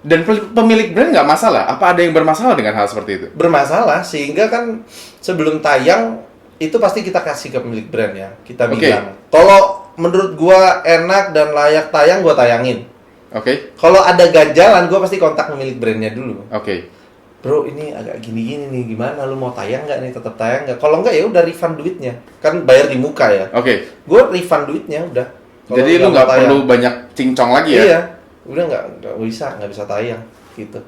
Dan pemilik brand nggak masalah? Apa ada yang bermasalah dengan hal seperti itu? Bermasalah, sehingga kan sebelum tayang itu pasti kita kasih ke pemilik brand ya. Kita Oke. bilang, kalau menurut gua enak dan layak tayang, gua tayangin. Oke, Kalau ada ganjalan, gua pasti kontak pemilik brandnya dulu. oke. Bro, ini agak gini-gini nih, gimana? Lu mau tayang nggak nih? Tetap tayang nggak? Kalau nggak ya udah refund duitnya. Kan bayar di muka ya. Oke. Gua refund duitnya udah. Kalau Jadi lu mau nggak tayang. perlu banyak cincong lagi ya? Iya, udah nggak bisa tayang gitu.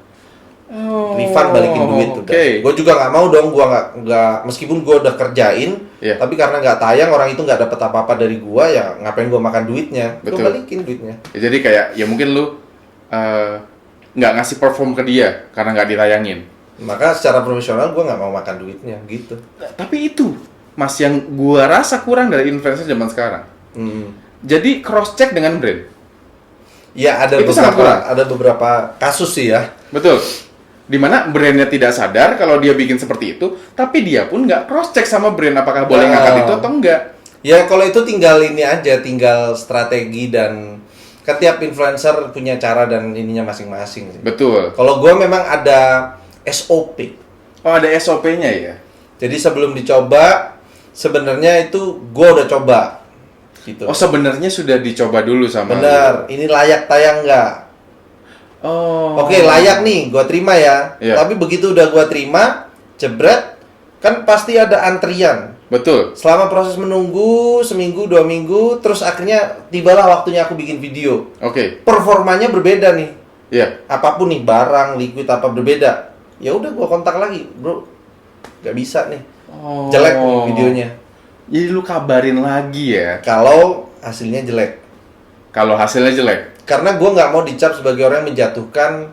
Oh, Refund balikin duit udah. oke. Gue juga nggak mau dong, gue nggak meskipun gue udah kerjain, Iya. tapi karena nggak tayang orang itu nggak dapat apa-apa dari gue, ya ngapain gue makan duitnya? Gue Betul. balikin duitnya. Ya, jadi kayak ya mungkin lu nggak ngasih perform ke dia karena nggak ditayangin. Maka secara profesional gue nggak mau makan duitnya gitu. Tapi itu mas yang gua rasa kurang dari influencer zaman sekarang. Jadi cross check dengan brand. Ya Itu sangat kurang. ada beberapa kasus sih ya. Betul. Dimana brandnya tidak sadar kalau dia bikin seperti itu, tapi dia pun nggak cross check sama brand apakah boleh ngangkat itu atau enggak. Ya kalau itu tinggal ini aja, tinggal strategi, dan kan tiap influencer punya cara dan ininya masing-masing sih. Betul. Kalau gue memang ada SOP. Oh, ada SOP-nya ya. Jadi sebelum dicoba, sebenarnya itu gue udah coba, gitu. Oh, sebenarnya sudah dicoba dulu sama Benar, ini layak tayang nggak? lu. Oh. Oke, layak nih, gue terima ya. Iya. Tapi begitu udah gue terima, jebret, kan pasti ada antrian. Betul. Selama proses menunggu, seminggu, 2 minggu, terus akhirnya tibalah waktunya aku bikin video. Oke. Performanya berbeda nih. Iya. Apapun nih, barang, liquid, apa berbeda. Ya udah gue kontak lagi, bro. Gak bisa nih. Oh. Jelek nih videonya. Jadi lu kabarin lagi ya Kalau hasilnya jelek. kalau hasilnya jelek. Karena gue nggak mau dicap sebagai orang yang menjatuhkan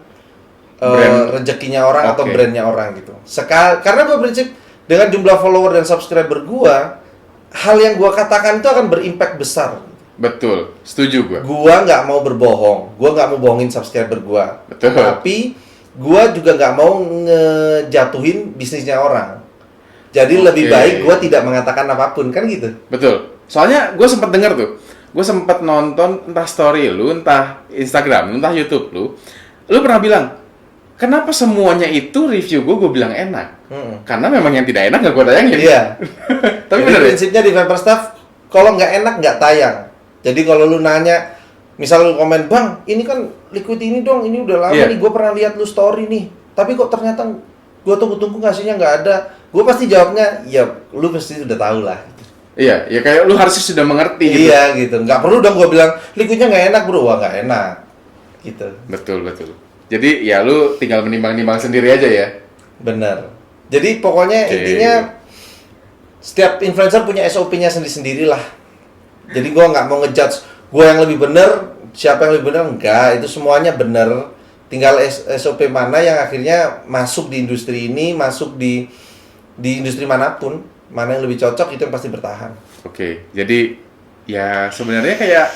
Brand. rezekinya orang atau Oke. brandnya orang gitu. Karena gue prinsip dengan jumlah follower dan subscriber gue, hal yang gue katakan itu akan berimpact besar. Betul. Setuju gua. Gue nggak mau berbohong, gue nggak mau bohongin subscriber gue. Betul. Tapi gue juga nggak mau ngejatuhin bisnisnya orang. Jadi Oke. lebih baik gue tidak mengatakan apapun, kan gitu. Betul. Soalnya gue sempat dengar tuh. Gue sempat nonton entah story lu, entah Instagram, entah YouTube lu. Lu pernah bilang, kenapa semuanya itu review gue bilang enak? Karena memang yang tidak enak nggak gue tayangin. Iya. Tapi Jadi bener ya? prinsipnya di Vapor Stuff, kalau nggak enak nggak tayang. Jadi kalau lu nanya, misal lu komen, bang, ini kan liquid ini dong, ini udah lama Iya. nih, gue pernah lihat lu story nih. Tapi kok ternyata gue tunggu-tunggu ngasihnya nggak ada. Gue pasti jawabnya, ya lu pasti udah tahu lah. Iya, ya kayak lu harusnya sudah mengerti gitu. Iya gitu, nggak perlu dong gue bilang liquidnya nggak enak bro, wah nggak enak. Gitu, Betul, betul. Jadi ya lu tinggal menimbang-nimbang sendiri aja ya. bener. Jadi pokoknya Oke. intinya setiap influencer punya SOP-nya sendiri-sendiri lah. Jadi gue nggak mau ngejudge gue yang lebih bener, siapa yang lebih bener, enggak. Itu semuanya bener. Tinggal SOP mana yang akhirnya masuk di industri ini, masuk di industri manapun, mana yang lebih cocok itu yang pasti bertahan. Oke, jadi ya sebenarnya kayak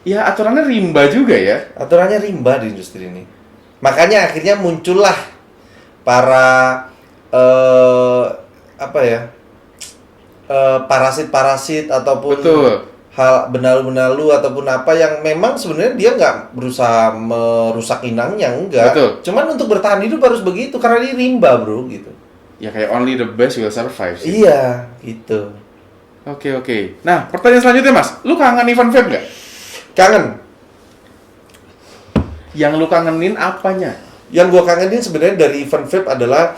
Ya aturannya rimba juga ya. Aturannya rimba di industri ini. Makanya akhirnya muncullah para apa ya? Parasit-parasit ataupun Betul. hal benalu-benalu ataupun apa yang memang sebenarnya dia nggak berusaha merusak inangnya, enggak. Betul. Cuman untuk bertahan hidup harus begitu karena dia rimba, bro, gitu. Ya kayak only the best will survive sih. Iya, gitu. Oke. Nah, pertanyaan selanjutnya Mas, lu kangen event vape nggak? Kangen. Yang lu kangenin apanya? Yang gua kangenin sebenarnya dari event vape adalah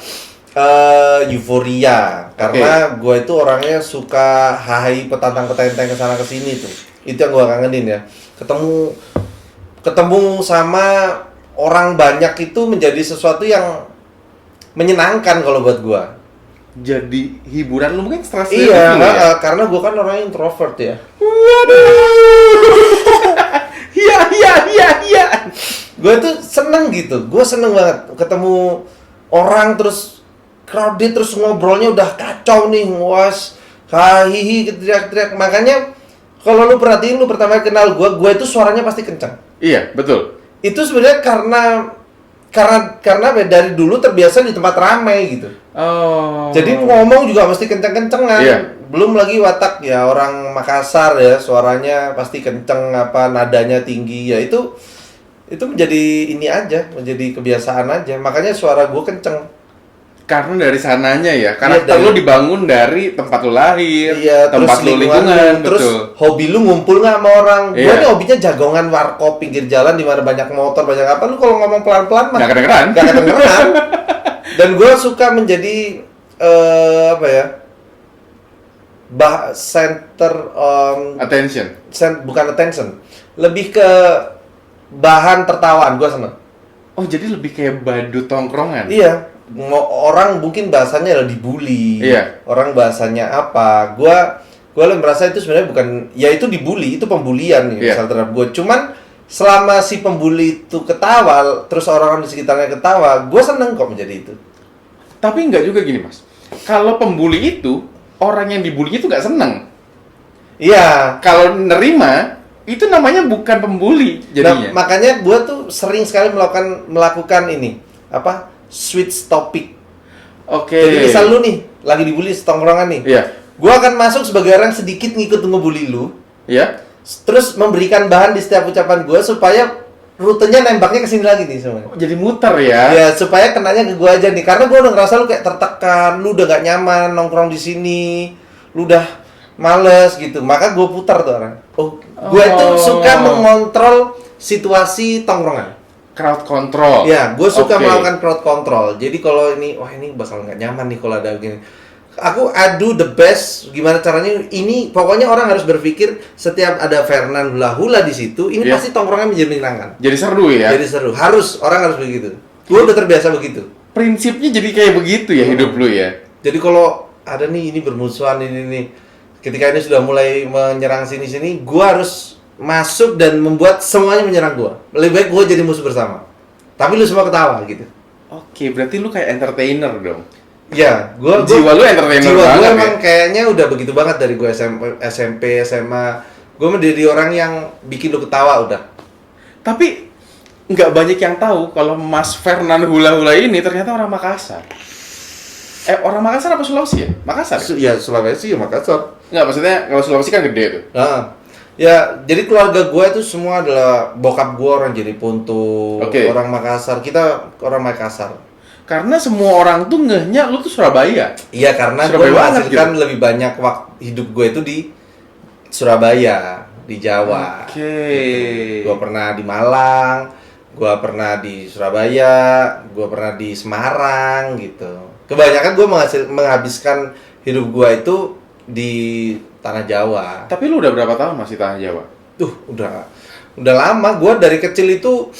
euforia, karena gue itu orangnya suka hai petantang-petenteng kesana kesini tuh. Itu yang gue kangenin ya. Ketemu sama orang banyak itu menjadi sesuatu yang menyenangkan kalau buat gue. Jadi hiburan lu mungkin stres Iya, ya? karena gue kan orangnya introvert ya. Iya. Gue tuh seneng gitu. Gue seneng banget ketemu orang terus crowded terus ngobrolnya udah kacau nih, was hahihi teriak-teriak. Makanya kalau lu perhatiin, lu pertama kenal gue itu suaranya pasti kencang. Iya, betul. Itu sebenarnya karena dari dulu terbiasa di tempat ramai gitu. Oh. Jadi ngomong juga mesti kenceng-kencengan. Iya. Belum lagi watak ya, orang Makassar ya, suaranya pasti kenceng, apa nadanya tinggi ya. Itu menjadi ini aja, menjadi kebiasaan aja. Makanya suara gue kenceng. Karena dari sananya ya, karakter Iya, lu dibangun dari tempat lu lahir, Iya, tempat terus lu lingkungan, terus betul. hobi lu ngumpul nggak sama orang. Gua Iya. nih hobinya jagongan warkop pinggir jalan di mana banyak motor, banyak apa. Lu kalau ngomong pelan-pelan mah Nggak kedengeran. nggak kedengeran. Dan gue suka menjadi apa ya? Center Attention. bukan attention. Lebih ke bahan tertawaan, gue seneng. Oh, jadi lebih kayak badut tongkrongan. Iya, orang mungkin bahasanya adalah dibully. Iya. Orang bahasanya apa? Gua lebih merasa itu sebenarnya bukan, ya itu dibully, itu pembulian nih, Iya. misal terhadap gue. Cuman selama si pembuli itu ketawa, terus orang-orang di sekitarnya ketawa, gue seneng kok menjadi itu. Tapi nggak juga gini, Mas. Kalau pembuli itu, orang yang dibully itu nggak seneng. Iya. Kalau nerima, itu namanya bukan pembuli jadinya. Nah, makanya gue tuh sering sekali melakukan ini, apa? Switch topic. Oke. Jadi misal lu nih lagi dibully setongkrongan nih. Iya. Gua akan masuk sebagai orang sedikit ngikut ngebully lu. Iya. Terus memberikan bahan di setiap ucapan gua supaya rutenya nembaknya ke sini lagi nih semuanya. Oh, jadi muter ya. Ya, supaya kenanya ke gua aja nih. Karena gua udah ngerasa lu kayak tertekan, lu udah gak nyaman nongkrong di sini. Lu udah males gitu. Maka gua putar tuh orang. Oh, gua itu suka mengontrol situasi tongkrongan. Crowd control. Ya, gue suka Oke. melakukan crowd control. Jadi kalau ini, wah ini bakal nggak nyaman nih kalau ada gini. Aku adu the best. Gimana caranya? Ini pokoknya orang harus berpikir setiap ada Fernan hula-hula di situ, ini Iya. pasti tongkrongan menjadi menyenangkan. Jadi seru ya. Jadi seru. Orang harus begitu. Gue udah terbiasa begitu. Prinsipnya jadi kayak begitu ya hidup lu ya. Jadi kalau ada nih ini bermusuhan ini nih. Ketika ini sudah mulai menyerang sini-sini, gue harus masuk dan membuat semuanya menyerang gua. Lebih baik gua jadi musuh bersama. Tapi lu semua ketawa gitu. Oke, berarti lu kayak entertainer dong. Ya, Jiwa lu entertainer jiwa banget gua ya? emang kayaknya udah begitu banget dari gua SMP, SMA. Gua menjadi orang yang bikin lu ketawa udah. Tapi nggak banyak yang tahu kalau Mas Fernan hula-hula ini ternyata orang Makassar. Orang Makassar apa Sulawesi ya? Makassar ya? Ya Sulawesi ya Makassar. Nggak, maksudnya kalau Sulawesi kan gede tuh. Nah, ya, jadi keluarga gue itu semua adalah bokap gue orang jadi Ponto, Oke. orang Makassar. Kita orang Makassar. Karena semua orang tuh ngehnya lu tuh Surabaya. Iya, karena gue Surabaya banget menghasilkan gitu. lebih banyak waktu hidup gue itu di Surabaya, di Jawa. Oke. Gue pernah di Malang, gue pernah di Surabaya, gue pernah di Semarang gitu. Kebanyakan gue menghabiskan hidup gue itu di tanah Jawa. Tapi lu udah berapa tahun masih tanah Jawa? Udah lama. Gue dari kecil itu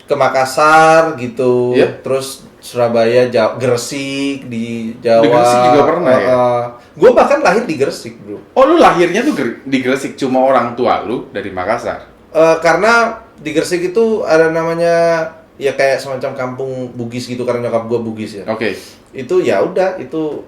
ke Makassar gitu, Iya. terus Surabaya, Gresik di Jawa. Di Gresik juga pernah ya? Gue bahkan lahir di Gresik, bro. Oh, lu lahirnya tuh di Gresik, cuma orang tua lu dari Makassar. Karena di Gresik itu ada namanya ya kayak semacam kampung Bugis gitu, karena nyokap gue Bugis ya. Oke. Itu ya udah, itu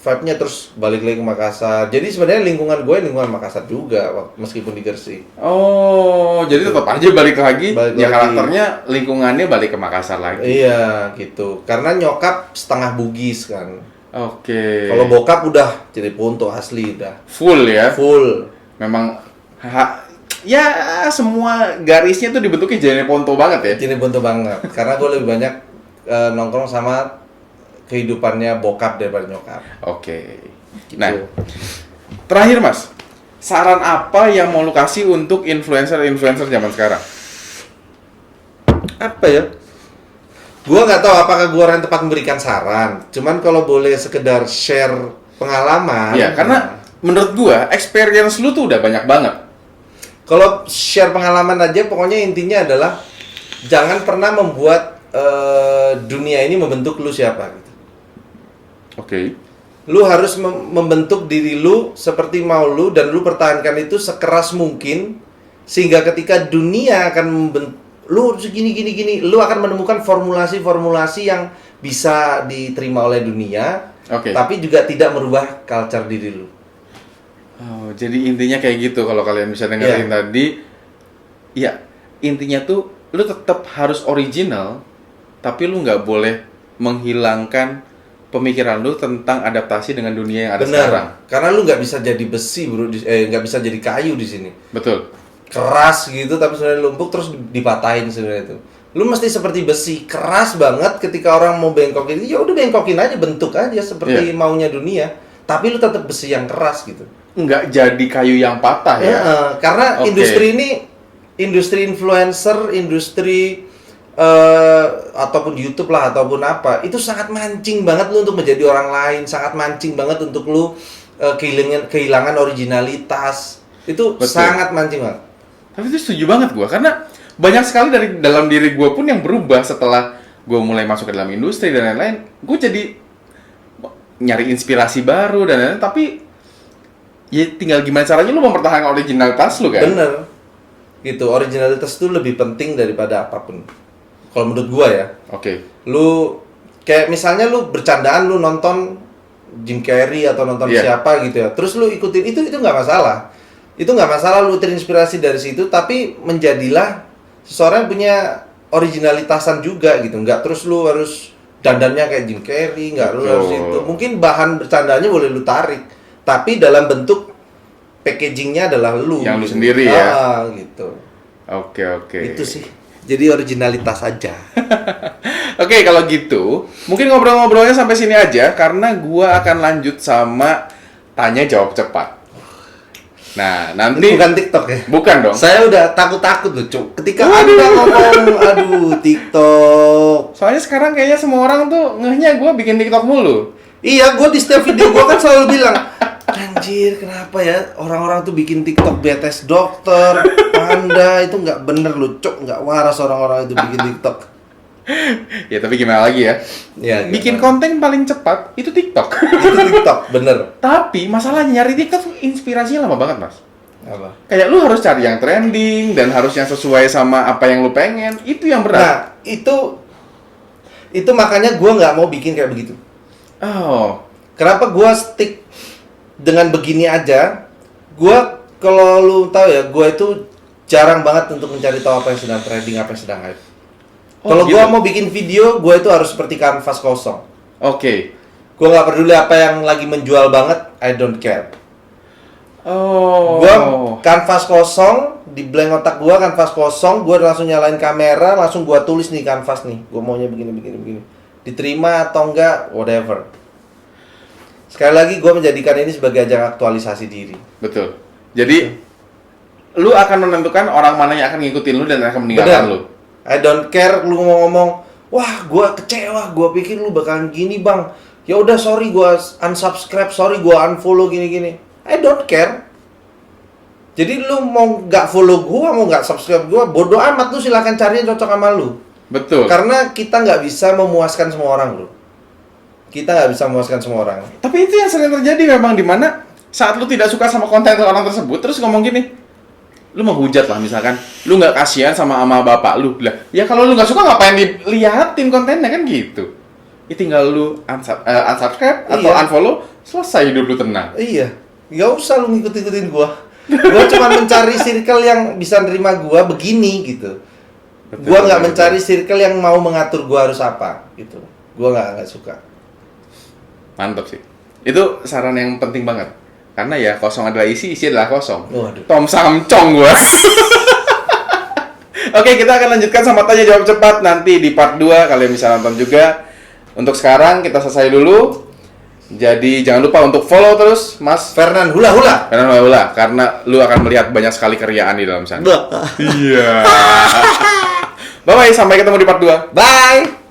vibe-nya terus balik lagi ke Makassar. Jadi sebenarnya lingkungan gue lingkungan Makassar juga meskipun di Gresik. Oh, jadi tetap aja balik lagi. Balik Ya lagi. karakternya lingkungannya balik ke Makassar lagi. Iya, gitu. Karena nyokap setengah Bugis kan. Oke. Kalau bokap udah jadi Ponto asli udah. Full ya. Full. Memang ya semua garisnya tuh dibentuknya jadi Ponto banget ya. Jadi Ponto banget. Karena gue lebih banyak nongkrong sama kehidupannya bokap daripada nyokap. Oke. Gitu. Nah, terakhir Mas, saran apa yang mau lu kasih untuk influencer-influencer zaman sekarang? Apa ya? Gua nggak tahu apakah gua orang yang tepat memberikan saran. Cuman kalau boleh sekedar share pengalaman. Ya, karena menurut gua experience lu tuh udah banyak banget. Kalau share pengalaman aja, pokoknya intinya adalah jangan pernah membuat dunia ini membentuk lu siapa. Gitu. Oke. Lu harus membentuk diri lu seperti mau lu dan lu pertahankan itu sekeras mungkin sehingga ketika dunia akan lu gini, lu akan menemukan formulasi-formulasi yang bisa diterima oleh dunia, Oke. tapi juga tidak merubah culture diri lu. Oh, jadi intinya kayak gitu kalau kalian bisa dengerin tadi. Ya, intinya tuh lu tetap harus original, tapi lu nggak boleh menghilangkan pemikiran lu tentang adaptasi dengan dunia yang ada sekarang. Karena lu nggak bisa jadi besi bro, nggak bisa jadi kayu di sini. Betul. Keras gitu, tapi sebenarnya lumpuh terus dipatahin sebenarnya itu. Lu mesti seperti besi, keras banget ketika orang mau bengkokin, ya udah bengkokin aja, bentuk aja seperti maunya dunia. Tapi lu tetap besi yang keras gitu. Nggak jadi kayu yang patah ya. Karena industri ini, industri influencer, industri ataupun YouTube lah ataupun apa, itu sangat mancing banget lu untuk menjadi orang lain, sangat mancing banget untuk lu kehilangan originalitas. Itu Betul. sangat mancing banget. Tapi itu setuju banget gua karena banyak sekali dari dalam diri gua pun yang berubah setelah gua mulai masuk ke dalam industri dan lain-lain. Gua jadi nyari inspirasi baru dan lain-lain, tapi ya tinggal gimana caranya lu mempertahankan originalitas lu kan. Bener. Gitu, originalitas itu lebih penting daripada apapun. Kalau menurut gua ya. Oke. Lu kayak misalnya lu bercandaan lu nonton Jim Carrey atau nonton siapa gitu ya. Terus lu ikutin itu nggak masalah. Itu nggak masalah lu terinspirasi dari situ, tapi menjadilah seseorang yang punya originalitasan juga gitu. Nggak terus lu harus dandannya kayak Jim Carrey, nggak lu harus itu. Mungkin bahan bercandanya boleh lu tarik, tapi dalam bentuk packagingnya adalah lu. Yang lu gitu. sendiri ya. Gitu. Oke. Itu sih. Jadi originalitas aja. Oke, kalau gitu, mungkin ngobrol-ngobrolnya sampai sini aja karena gua akan lanjut sama tanya jawab cepat. Nah, nanti Ini bukan TikTok ya? Bukan dong. Saya udah takut-takut loh, Cuk. Ketika Anda ngomong, aduh, TikTok. Soalnya sekarang kayaknya semua orang tuh ngehnya gua bikin TikTok mulu. Iya, gue di setiap video gue kan selalu bilang, anjir, kenapa ya orang-orang tuh bikin TikTok betes dokter, panda, itu nggak bener loh, Cuk. Nggak waras orang-orang itu bikin TikTok. Ya, tapi gimana lagi ya? Ya, Bikin konten paling cepat itu TikTok. itu TikTok, bener. Tapi masalahnya nyari TikTok tuh inspirasinya lama banget, Mas. Apa? Kayak lu harus cari yang trending dan harus yang sesuai sama apa yang lu pengen. Itu yang berat. Nah, itu makanya gue nggak mau bikin kayak begitu. Oh, Kenapa gue stick dengan begini aja? Gue, kalau lu tahu ya, gue itu jarang banget untuk mencari tahu apa yang sedang trending, apa yang sedang hype. Kalau gitu. gue mau bikin video, gue itu harus seperti kanvas kosong. Oke. Gue nggak peduli apa yang lagi menjual banget, I don't care. Oh. Gue kanvas kosong, di blank otak gue kanvas kosong, gue langsung nyalain kamera, langsung gue tulis nih kanvas nih, gue maunya begini. Diterima atau enggak, whatever. Sekali lagi gue menjadikan ini sebagai ajang aktualisasi diri. Betul. Jadi lu akan menentukan orang mana yang akan ngikutin lu dan akan meninggalkan lu. I don't care lu mau ngomong, wah gue kecewa, gue pikir lu bakalan gini bang. Ya udah sorry gue unsubscribe, sorry gue unfollow gini. I don't care. Jadi lu mau nggak follow gue, mau nggak subscribe gue, bodoh amat, lu silakan cari yang cocok sama lu. Betul. Karena kita nggak bisa memuaskan semua orang bro. Kita nggak bisa memuaskan semua orang. Tapi itu yang sering terjadi memang, dimana saat lu tidak suka sama konten orang tersebut terus ngomong gini, lu menghujat lah misalkan, lu nggak kasihan sama bapak lu lah. Ya kalau lu nggak suka ngapain diliatin kontennya kan gitu. ya tinggal lu unsubscribe atau Iya. unfollow, selesai hidup lu tenang. Iya, nggak usah lu ngikut-ngikutin gua. Gua cuma mencari circle yang bisa nerima gua begini gitu. Betul, Gua nggak betul, mencari circle yang mau mengatur gua harus apa gitu. Gua nggak suka. Mantap sih. Itu saran yang penting banget. Karena ya kosong adalah isi adalah kosong. Waduh. Tom Samcong gua. Oke, kita akan lanjutkan sama tanya jawab cepat nanti di part 2. Kalian bisa nonton juga. Untuk sekarang kita selesai dulu. Jadi jangan lupa untuk follow terus Mas Fernan hula-hula. karena lu akan melihat banyak sekali keriaan di dalam sana. Bah. Iya. Bye bye, sampai ketemu di part 2. Bye.